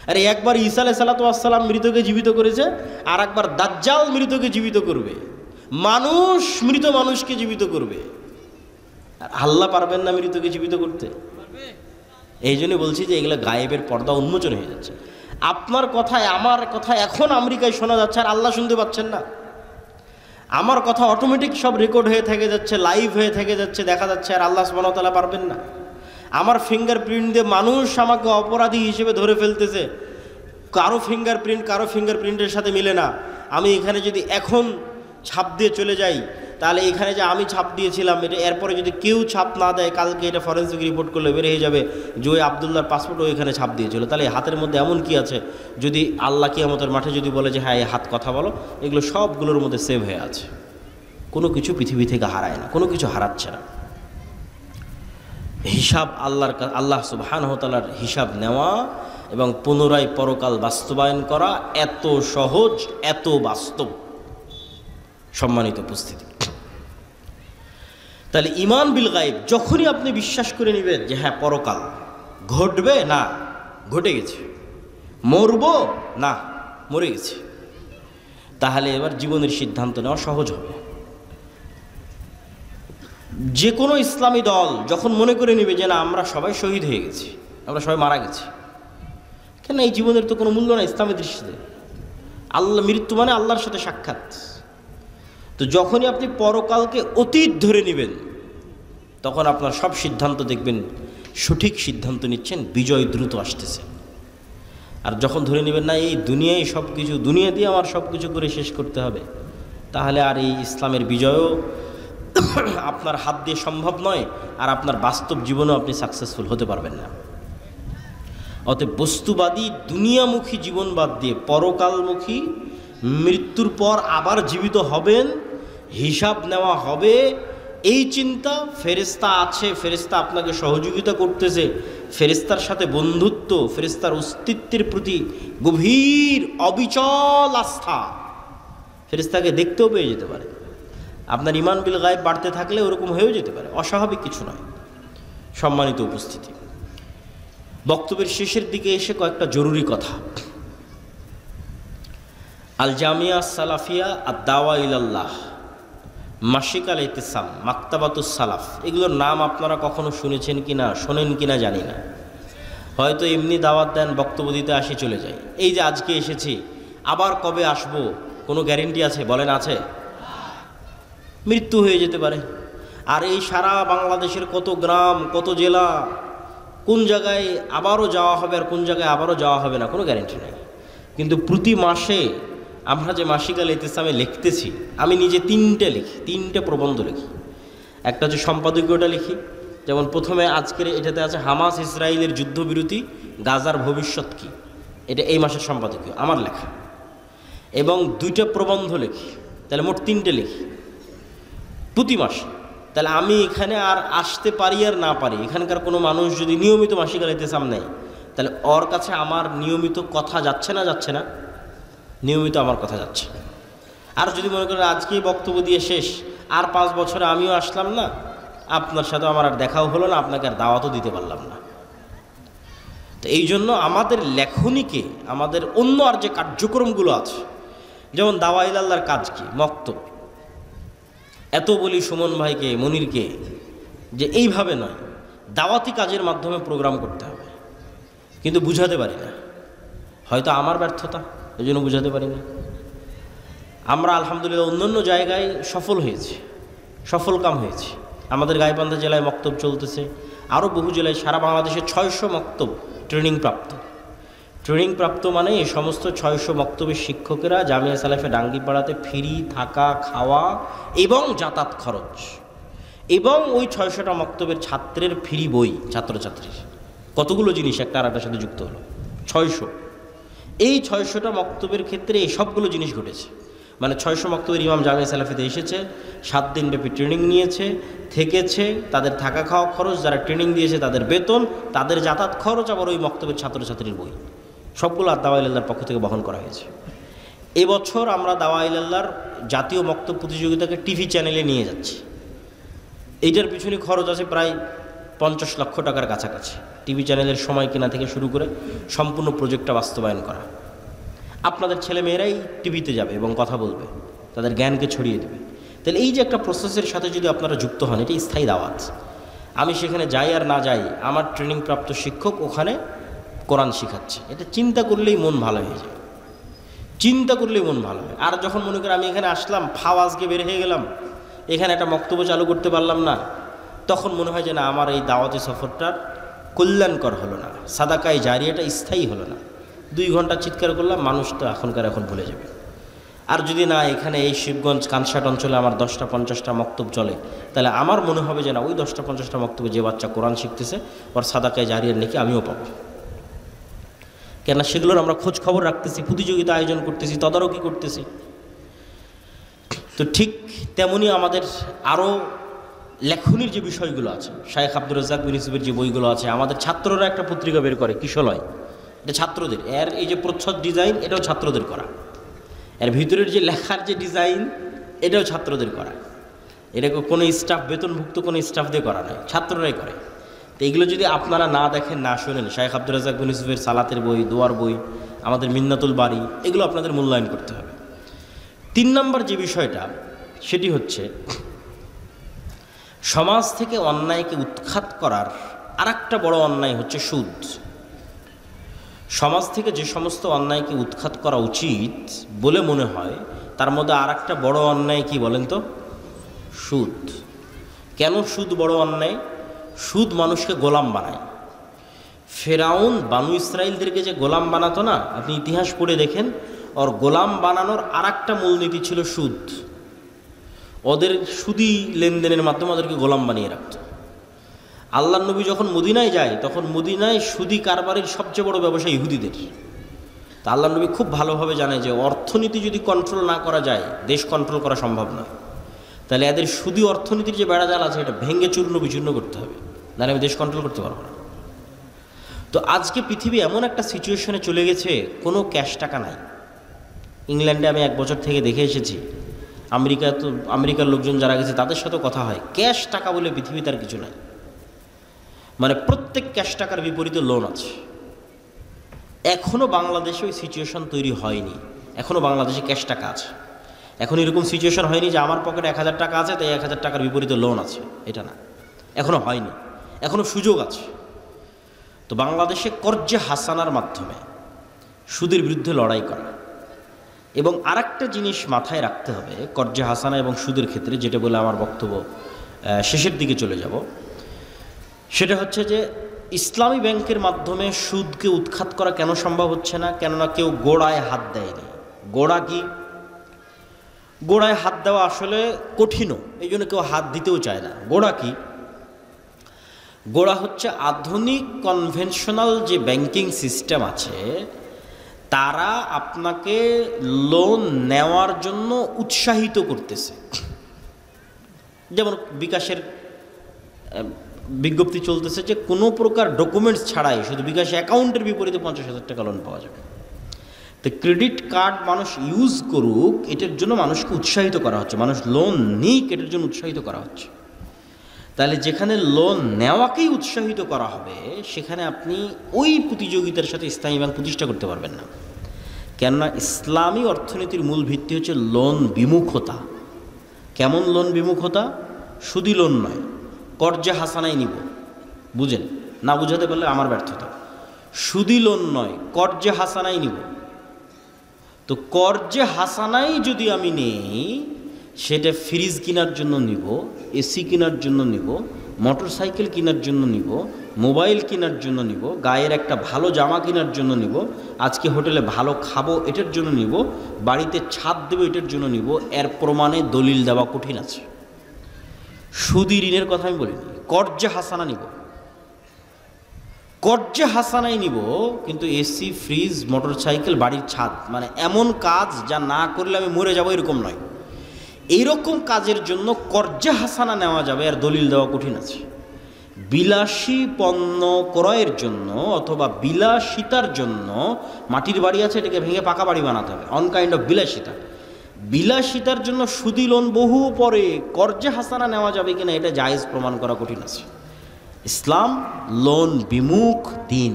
আরে একবার ঈসা আলাইহিস সালাম মৃতকে জীবিত করেছে, আর একবার দাজ্জাল মৃতকে জীবিত করবে, মানুষ মৃত মানুষকে জীবিত করবে। আর আল্লাহ পারবেন না মৃতকে জীবিত করতে? এই জন্য বলছি যে এগুলো গায়েবের পর্দা উন্মোচন হয়ে যাচ্ছে। আপনার কথায় আমার কথা এখন আমেরিকায় শোনা যাচ্ছে, আর আল্লাহ শুনতে পাচ্ছেন না। আমার কথা অটোমেটিক সব রেকর্ড হয়ে থেকে যাচ্ছে, লাইভ হয়ে থেকে যাচ্ছে, দেখা যাচ্ছে, আর আল্লাহ সুবহানাহু ওয়া তাআলা পারবেন না? আমার ফিঙ্গারপ্রিন্ট দিয়ে মানুষ আমাকে অপরাধী হিসেবে ধরে ফেলতেছে, কারো ফিঙ্গারপ্রিন্টের সাথে মিলে না। আমি এখানে যদি এখন ছাপ দিয়ে চলে যাই, তাহলে এখানে যে আমি ছাপ দিয়েছিলাম এটা এরপরে যদি কেউ ছাপ না দেয়, কালকে এটা ফরেন্সিক রিপোর্ট করলে বের হয়ে যাবে যে ওই আবদুল্লাহর পাসপোর্টও এখানে ছাপ দিয়েছিল। তাহলে হাতের মধ্যে এমন কি আছে, যদি আল্লাহ কিয়ামতের মাঠে যদি বলে যে হ্যাঁ এই হাত কথা বলো, এগুলো সবগুলোর মধ্যে সেভ হয়ে আছে। কোনো কিছু পৃথিবী থেকে হারায় না, কোনো কিছু হারাচ্ছে না। হিসাব আল্লাহ সুবহানাহু ওয়া তাআলার হিসাব নেওয়া এবং পুনরায় পরকাল বাস্তবায়ন করা এত সহজ, এত বাস্তব। সম্মানিত উপস্থিতি, তাহলে ঈমান বিল গায়ব যখনই আপনি বিশ্বাস করে নেবেন যে হ্যাঁ পরকাল ঘটবে, না ঘটে গেছে, মরব না মরে গেছে, তাহলে এবার জীবনের সিদ্ধান্ত নেওয়া সহজ হবে। যে কোনো ইসলামী দল যখন মনে করে নেবে যে না আমরা সবাই শহীদ হয়ে গেছি, আমরা সবাই মারা গেছি, কেন এই জীবনের তো কোনো মূল্য না ইসলামের দৃষ্টিতে। আল্লাহ, মৃত্যু মানে আল্লাহর সাথে সাক্ষাৎ। তো যখনই আপনি পরকালকে অতীত ধরে নেবেন, তখন আপনার সব সিদ্ধান্ত দেখবেন সঠিক সিদ্ধান্ত নিচ্ছেন, বিজয় দ্রুত আসতেছে। আর যখন ধরে নেবেন না এই দুনিয়ায় সব কিছু, দুনিয়া দিয়ে আমার সব কিছু করে শেষ করতে হবে, তাহলে আর এই ইসলামের বিজয়ও আপনার হাত দিয়ে সম্ভব নয়, আর আপনার বাস্তব জীবনেও আপনি সাকসেসফুল হতে পারবেন না। অতএব বস্তুবাদী দুনিয়ামুখী জীবন বাদ দিয়ে পরকালমুখী, মৃত্যুর পর আবার জীবিত হবেন, হিসাব নেওয়া হবে, এই চিন্তা, ফেরেশতা আছে, ফেরেশতা আপনাকে সহযোগিতা করতেছে, ফেরেশতার সাথে বন্ধুত্ব, ফেরেশতার অস্তিত্বের প্রতি গভীর অবিচল আস্থা, ফেরেশতাকে দেখতেও পেয়ে যেতে পারে। আপনার ঈমান বিল গায়ব বাড়তে থাকলে ওরকম হয়েও যেতে পারে, অস্বাভাবিক কিছু নয়। সম্মানিত উপস্থিতি, বক্তব্যের শেষের দিকে এসে কয়েকটা জরুরি কথা। আল জামিয়া সালাফিয়া আদ দাওয়া ইলাল্লাহ, মাসিক আল ইতিসাম, মাকতাবাতুস সালাফ, এগুলোর নাম আপনারা কখনো শুনেছেন কিনা, শোনেন কিনা জানি না। হয়তো এমনি দাওয়াত দেন, বক্তব্য দিতে আসি, চলে যাই। এই যে আজকে এসেছি, আবার কবে আসবো কোনো গ্যারেন্টি আছে? বলেন আছে? মৃত্যু হয়ে যেতে পারে। আর এই সারা বাংলাদেশের কত গ্রাম, কত জেলা, কোন জায়গায় আবারও যাওয়া হবে আর কোন জায়গায় আবারও যাওয়া হবে না, কোনো গ্যারেন্টি নেই। কিন্তু প্রতি মাসে আমরা যে মাসিক আল ইতিসামে লিখতেছি, আমি নিজে তিনটে প্রবন্ধ লিখি। একটা হচ্ছে সম্পাদকীয়টা লিখি, যেমন প্রথমে আজকের এটাতে আছে হামাস ইসরায়েলের যুদ্ধবিরতি, গাজার ভবিষ্যৎ কী, এটা এই মাসের সম্পাদকীয় আমার লেখা। এবং 2টা প্রবন্ধ লিখি, তাহলে মোট 3টে লিখি প্রতি মাসে। তাহলে আমি এখানে আর আসতে পারি আর না পারি, এখানকার কোনো মানুষ যদি নিয়মিত মাসিক আল ইতিসাম নেয়, তাহলে ওর কাছে আমার নিয়মিত কথা যাচ্ছে না? নিয়মিত আমার কথা যাচ্ছে। আর যদি মনে করেন আজকেই বক্তব্য দিয়ে শেষ, আর 5 বছরে আমিও আসলাম না, আপনার সাথে আমার আর দেখাও হলো না, আপনাকে আর দাওয়াতও দিতে পারলাম না। তো এই জন্য আমাদের লেখনীকে, আমাদের অন্য আর যে কার্যক্রমগুলো আছে, যেমন দাওয়া ইলাল্লাহর কাজ কি, মক্তব, এত বলি সুমন ভাইকে, মনিরকে, যে এইভাবে নয়, দাওয়াতি কাজের মাধ্যমে প্রোগ্রাম করতে হবে, কিন্তু বুঝাতে পারি না। হয়তো আমার ব্যর্থতা, এই জন্য বুঝাতে পারি না। আমরা আলহামদুলিল্লাহ অন্যান্য জায়গায় সফল কাম হয়েছে। আমাদের গাইবান্ধা জেলায় মক্তব চলতেছে, আরও বহু জেলায়, সারা বাংলাদেশে 600 মক্তব ট্রেনিং প্রাপ্ত মানে এই সমস্ত 600 মক্তবের শিক্ষকেরা জামিয়া সালাফে ডাঙ্গিপাড়াতে ফ্রি থাকা, খাওয়া এবং যাতায়াত খরচ, এবং ওই 600টা মক্তবের ছাত্রের ফ্রি বই, ছাত্রছাত্রীর কতগুলো জিনিস একটা আর একটার সাথে যুক্ত হলো, 600। এই 600টা মক্তবের ক্ষেত্রে এই সবগুলো জিনিস ঘটেছে। মানে 600 মক্তবের ইমাম জামিয়া সালাফিতে এসেছে, 7 দিন ব্যাপী ট্রেনিং নিয়েছে, থেকেছে, তাদের থাকা খাওয়া খরচ, যারা ট্রেনিং দিয়েছে তাদের বেতন, তাদের যাতায়াত খরচ, আবার ওই মক্তবের ছাত্রছাত্রীর বই, সবগুলো আর দাওয়া ইলাল্লাহর পক্ষ থেকে বহন করা হয়েছে। এবছর আমরা দাওয়া ইলাল্লাহর জাতীয় বক্তব্য প্রতিযোগিতাকে টিভি চ্যানেলে নিয়ে যাচ্ছি। এইটার পিছনে খরচ আছে প্রায় 50 লক্ষ টাকার কাছাকাছি। টিভি চ্যানেলের সময় কেনা থেকে শুরু করে সম্পূর্ণ প্রজেক্টটা বাস্তবায়ন করা। আপনাদের ছেলেমেয়েরাই টিভিতে যাবে এবং কথা বলবে, তাদের জ্ঞানকে ছড়িয়ে দেবে। তাহলে এই যে একটা প্রসেসের সাথে যদি আপনারা যুক্ত হন, এটা স্থায়ী দাওয়াত। আমি সেখানে যাই আর না যাই, আমার ট্রেনিংপ্রাপ্ত শিক্ষক ওখানে কোরআন শিখাচ্ছে, এটা চিন্তা করলেই মন ভালো হয়ে যায়, চিন্তা করলেই মন ভালো হয়। আর যখন মনে করি আমি এখানে আসলাম, ফাও আজকে বের হয়ে গেলাম, এখানে একটা বক্তব্য চালু করতে পারলাম না, তখন মনে হয় যে না, আমার এই দাওয়াতি সফরটার কল্যাণকর হলো না, সাদাকায় জারিয়াটা স্থায়ী হলো না। 2 ঘন্টা চিৎকার করলাম, মানুষ তো এখন ভুলে যাবে। আর যদি না এখানে এই শিবগঞ্জ কানসাট অঞ্চলে আমার 10টা-50টা মক্তব চলে, তাহলে আমার মনে হবে যে না, ওই 10টা-50টা মক্তবে যে বাচ্চা কোরআন শিখতেছে ওর সাদাকায় জারিয়ার নাকি আমিও পাবো। কেন সেগুলোর আমরা খোঁজ খবর রাখতেছি, প্রতিযোগিতা আয়োজন করতেছি, তদারকি করতেছি। তো ঠিক তেমনি আমাদের আরও লেখনির যে বিষয়গুলো আছে, শায়েখ আব্দুর রাজ্জাক বিন ইউসুফের যে বইগুলো আছে, আমাদের ছাত্ররা একটা পত্রিকা বের করে কিশলয়, এটা ছাত্রদের। এর এই যে প্রচ্ছদ ডিজাইন, এটাও ছাত্রদের করা। এর ভিতরের যে লেখার যে ডিজাইন, এটাও ছাত্রদের করা। এটা কোনো স্টাফ, বেতনভুক্ত কোনো স্টাফ দিয়ে করা নয়, ছাত্ররাই করে। তো এগুলো যদি আপনারা না দেখেন, না শোনেন, শায়েখ আব্দুর রাজ্জাক বিন ইউসুফের সালাতের বই, দোয়ার বই, আমাদের মিন্নাতুল বাড়ি, এগুলো আপনাদের মূল্যায়ন করতে হবে। 3 নম্বর যে বিষয়টা, সেটি হচ্ছে সমাজ থেকে অন্যায়কে উৎখাত করার আরেকটা বড় অন্যায় হচ্ছে সুদ। সমাজ থেকে যে সমস্ত অন্যায়কে উৎখাত করা উচিত বলে মনে হয়, তার মধ্যে আরেকটা বড় অন্যায় কি বলেন তো? সুদ। কেন সুদ বড় অন্যায়? সুদ মানুষকে গোলাম বানায়। ফেরাউন বানু ইসরাইলদেরকে যে গোলাম বানাতো না, আপনি ইতিহাস পড়ে দেখেন, ওর গোলাম বানানোর আরেকটা মূলনীতি ছিল সুদ। ওদের সুদি লেনদেনের মাধ্যমে ওদেরকে গোলাম বানিয়ে রাখত। আল্লাহ নবী যখন মদিনায় যায়, তখন মদিনায় সুদি কারবারের সবচেয়ে বড় ব্যবসা ইহুদিদের। তা আল্লাহ নবী খুব ভালোভাবে জানে যে অর্থনীতি যদি কন্ট্রোল না করা যায়, দেশ কন্ট্রোল করা সম্ভব নয়। তাহলে এদের সুদি অর্থনীতির যে বেড়াজাল আছে, এটা ভেঙে চূর্ণ বিচূর্ণ করতে হবে, নাহলে আমি দেশ কন্ট্রোল করতে পারবো না। তো আজকে পৃথিবী এমন একটা সিচুয়েশনে চলে গেছে, কোনো ক্যাশ টাকা নাই। ইংল্যান্ডে আমি 1 বছর থেকে দেখে এসেছি, আমেরিকার লোকজন যারা গেছে তাদের সাথে কথা হয়, ক্যাশ টাকা বলে পৃথিবীতে আর কিছু নাই। মানে প্রত্যেক ক্যাশ টাকার বিপরীতে লোন আছে। এখনও বাংলাদেশে ওই সিচুয়েশন তৈরি হয়নি, এখনও বাংলাদেশে ক্যাশ টাকা আছে। এখন এরকম সিচুয়েশন হয়নি যে আমার পকেটে 1000 টাকা আছে, তাই 1000 টাকার বিপরীতে লোন আছে, এটা না, এখনও হয়নি, এখনও সুযোগ আছে। তো বাংলাদেশে কর্জে হাসানার মাধ্যমে সুদের বিরুদ্ধে লড়াই করা। এবং আরেকটা জিনিস মাথায় রাখতে হবে কর্জে হাসানা এবং সুদের ক্ষেত্রে, যেটা বলে আমার বক্তব্য শেষের দিকে চলে যাব, সেটা হচ্ছে যে ইসলামী ব্যাংকের মাধ্যমে সুদকে উৎখাত করা কেন সম্ভব হচ্ছে না? কেননা কেউ গোড়ায় হাত দেয়নি। গোড়া কি? গোড়ায় হাত দেওয়া আসলে কঠিনও, এই জন্য কেউ হাত দিতেও চায় না। গোড়া কি? গোড়া হচ্ছে আধুনিক কনভেনশনাল যে ব্যাংকিং সিস্টেম আছে, তারা আপনাকে লোন নেওয়ার জন্য উৎসাহিত করতেছে। যেমন বিকাশের বিজ্ঞপ্তি চলতেছে যে কোনো প্রকার ডকুমেন্টস ছাড়াই শুধু বিকাশ অ্যাকাউন্টের বিপরীতে 50,000 টাকা লোন পাওয়া যাবে। তো ক্রেডিট কার্ড মানুষ ইউজ করুক, এটার জন্য মানুষকে উৎসাহিত করা হচ্ছে, মানুষ লোন নিক এটার জন্য উৎসাহিত করা হচ্ছে। তাহলে যেখানে লোন নেওয়াকেই উৎসাহিত করা হবে, সেখানে আপনি ওই প্রতিযোগিতার সাথে ইসলামী ব্যাংক প্রতিষ্ঠা করতে পারবেন না। কেননা ইসলামী অর্থনীতির মূল ভিত্তি হচ্ছে লোন বিমুখতা। কেমন লোন বিমুখতা? সুদি লোন নয়, কর্জে হাসানাই নিব। বুঝেন না? বুঝাতে পারলে আমার ব্যর্থতা। সুদি লোন নয়, কর্জে হাসানাই নিব। তো কর্জে হাসানাই যদি আমি নেই, সেটা ফ্রিজ কেনার জন্য নিব, এসি কেনার জন্য নিব, মোটর সাইকেল কেনার জন্য নিব, মোবাইল কেনার জন্য নিব, গায়ের একটা ভালো জামা কেনার জন্য নিব, আজকে হোটেলে ভালো খাবো এটার জন্য নিব, বাড়িতে ছাদ দেবো এটার জন্য নিব, এর প্রমাণে দলিল দেওয়া কঠিন আছে। সুদি ঋণের কথা আমি বলিনি, কর্জে হাসানা নিব, কর্জে হাসানাই নিব, কিন্তু এসি, ফ্রিজ, মোটর সাইকেল, বাড়ির ছাদ, মানে এমন কাজ যা না করলে আমি মরে যাব এরকম নয়। এইরকম কাজের জন্য কর্জে হাসানা নেওয়া যাবে, আর দলিল দেওয়া কঠিন আছে। বিলাসী পণ্য ক্রয়ের জন্য অথবা বিলাসিতার জন্য, মাটির বাড়ি আছে এটাকে ভেঙে পাকা বাড়ি বানাতে হবে, অন কাইন্ড অফ বিলাসিতা। বিলাসিতার জন্য সুদি লোন বহু পরে কর্জে হাসানা নেওয়া যাবে কিনা এটা জায়েজ প্রমাণ করা কঠিন আছে। ইসলাম লোন বিমুখ দিন,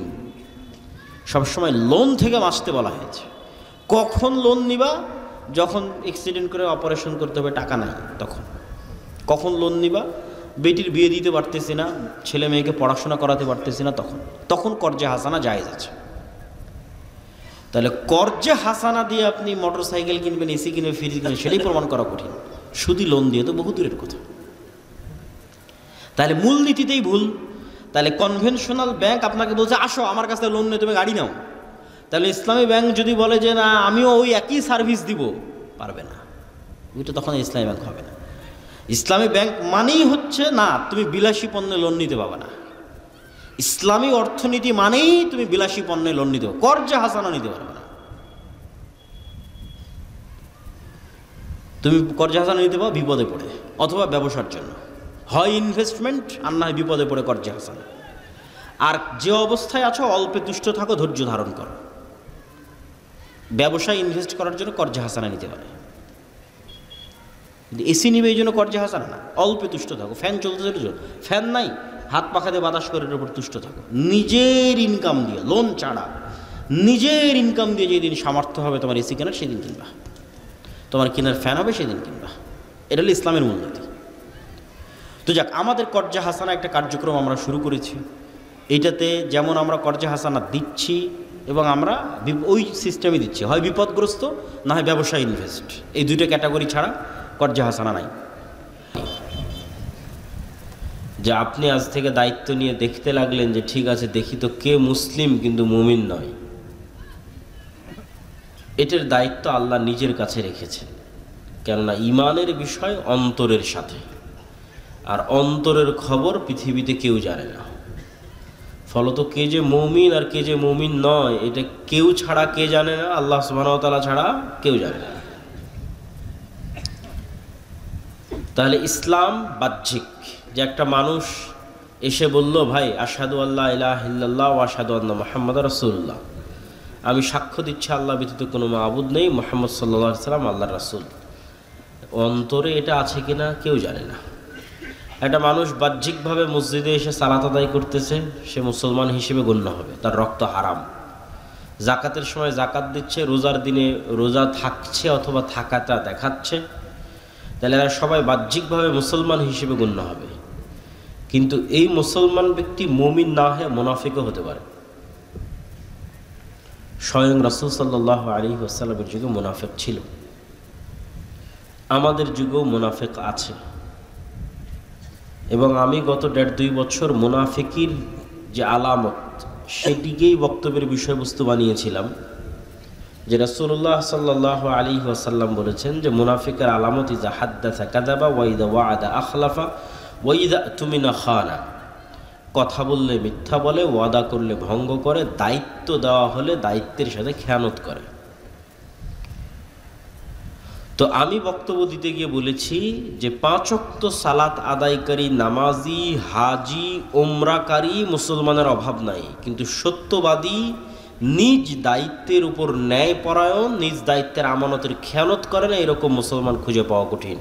সবসময় লোন থেকে বাঁচতে বলা হয়েছে। কখন লোন নিবা? যখন অ্যাক্সিডেন্ট করে অপারেশন করতে হবে, টাকা নাই তখন। কখন লোন নিবা? বেটির বিয়ে দিতে পারতেছি না, ছেলে মেয়েকে পড়াশোনা করাতে পারতেছি না, তখন কর্জে হাসানা জায়েজ আছে। তাহলে কর্জে হাসানা দিয়ে আপনি মোটর সাইকেল কিনবেন, এসি কিনবেন, ফ্রিজ কিনবেন, সেটাই প্রমাণ করা কঠিন। শুধু লোন দিয়ে তো বহু দূরের কথা। তাহলে মূলনীতিতেই ভুল। তাহলে কনভেনশনাল ব্যাংক আপনাকে বলছে আসো আমার কাছে লোন নিয়ে তুমি গাড়ি নাও, তাহলে ইসলামী ব্যাংক যদি বলে যে না আমিও ওই একই সার্ভিস দিব, পারবে না, ওইটা তখন ইসলামী ব্যাংক হবে না। ইসলামী ব্যাংক মানেই হচ্ছে না তুমি বিলাসী পণ্যে লোন নিতে পারবে না। ইসলামী অর্থনীতি মানেই তুমি বিলাসী পণ্যে লোন নিতে পারবে, কর্জে হাসানা নিতে পারবে না। তুমি কর্জে হাসানা নিতে পারো বিপদে পড়ে, অথবা ব্যবসার জন্য, হয় ইনভেস্টমেন্ট আর না হয় বিপদে পড়ে কর্জে হাসানা। আর যে অবস্থায় আছো অল্পে তুষ্ট থাকো, ধৈর্য ধারণ করো। ব্যবসায় ইনভেস্ট করার জন্য কর্জে হাসানা নিতে পারে, কিন্তু এসি নিবে এই জন্য কর্জে হাসানা না। অল্পে তুষ্ট থাকো, ফ্যান চলতে ফ্যান নাই, হাত পাখাতে বাতাস করে এর উপর তুষ্ট থাকো। নিজের ইনকাম দিয়ে, লোন ছাড়া নিজের ইনকাম দিয়ে যেদিন সামর্থ্য হবে তোমার এসি কেনার, সেদিন কিনবা। তোমার কেনার ফ্যান হবে সেদিন কিনবা। এটা হলো ইসলামের মূলনীতি। তো যাক, আমাদের কর্জে হাসানা একটা কার্যক্রম আমরা শুরু করেছি। এইটাতে যেমন আমরা কর্জে হাসানা দিচ্ছি এবং আমরা ওই সিস্টেমে দিচ্ছি, হয় বিপদগ্রস্ত না হয় ব্যবসায় ইনভেস্ট, এই দুইটা ক্যাটাগরি ছাড়া কর্জে হাসানা নাই। যে আপনি আজ থেকে দায়িত্ব নিয়ে দেখতে লাগলেন যে ঠিক আছে দেখি তো কে মুসলিম কিন্তু মুমিন নয়, এটার দায়িত্ব আল্লাহ নিজের কাছে রেখেছেন। কেননা ইমানের বিষয় অন্তরের সাথে, আর অন্তরের খবর পৃথিবীতে কেউ জানে না। ফলত কে যে মুমিন আর কে যে মুমিন নয়, এটা কেউ ছাড়া কে জানে না? আল্লাহ সুবহানাহু ওয়া তাআলা ছাড়া কেউ জানে না। তাহলে ইসলাম বাহ্যিক, যে একটা মানুষ এসে বলল ভাই আশহাদু আল্লা ইলাহা ইল্লাল্লাহ ওয়া আশহাদু আন্না মুহাম্মাদার রাসূলুল্লাহ, আমি সাক্ষ্য দিচ্ছি আল্লাহ ব্যতীত কোনো মাবুদ নেই, মুহাম্মদ সাল্লাল্লাহু আলাইহি সাল্লাম আল্লাহর রাসূল। অন্তরে এটা আছে কিনা কেউ জানে না। একটা মানুষ বাহ্যিকভাবে মসজিদে এসে সালাত আদায় করতেছে, সে মুসলমান হিসেবে গণ্য হবে, তার রক্ত হারাম। জাকাতের সময় জাকাত দিচ্ছে, রোজার দিনে রোজা থাকছে অথবা থাকাটা দেখাচ্ছে, তাহলে এরা সবাই বাহ্যিকভাবে মুসলমান হিসেবে গণ্য হবে। কিন্তু এই মুসলমান ব্যক্তি মুমিন না হয়ে মুনাফিকও হতে পারে। স্বয়ং রাসূল সাল্লাল্লাহু আলাইহি ওয়াসাল্লামের যুগে মুনাফিক ছিল, আমাদের যুগেও মুনাফিক আছে। এবং আমি গত 1.5-2 বছর মুনাফিকির যে আলামত সেদিকেই বক্তব্যের বিষয়বস্তু বানিয়েছিলাম, যে রাসূলুল্লাহ সাল্লাল্লাহু আলাইহি ওয়াসাল্লাম বলেছেন যে মুনাফিকের আলামত ইযা হাদ্দাসা কাযাবা ওয়া ইযা ওয়া'আদা আখলাফা ওয়া ইযা তুমিনা খানা, কথা বললে মিথ্যা বলে, ওয়াদা করলে ভঙ্গ করে, দায়িত্ব দেওয়া হলে দায়িত্বের সাথে খেয়ানত করে। তো আমি বক্তব্য দিতে গিয়ে বলেছি যে 5 ওয়াক্ত সালাত আদায়কারী, নামাজি, হাজি, ওমরাকারী মুসলমানের অভাব নাই, কিন্তু সত্যবাদী, নিজ দায়িত্বের উপর ন্যায়পরায়ণ, নিজ দায়িত্বের আমানতের খেয়ানত করে না, এরকম মুসলমান খুঁজে পাওয়া কঠিন।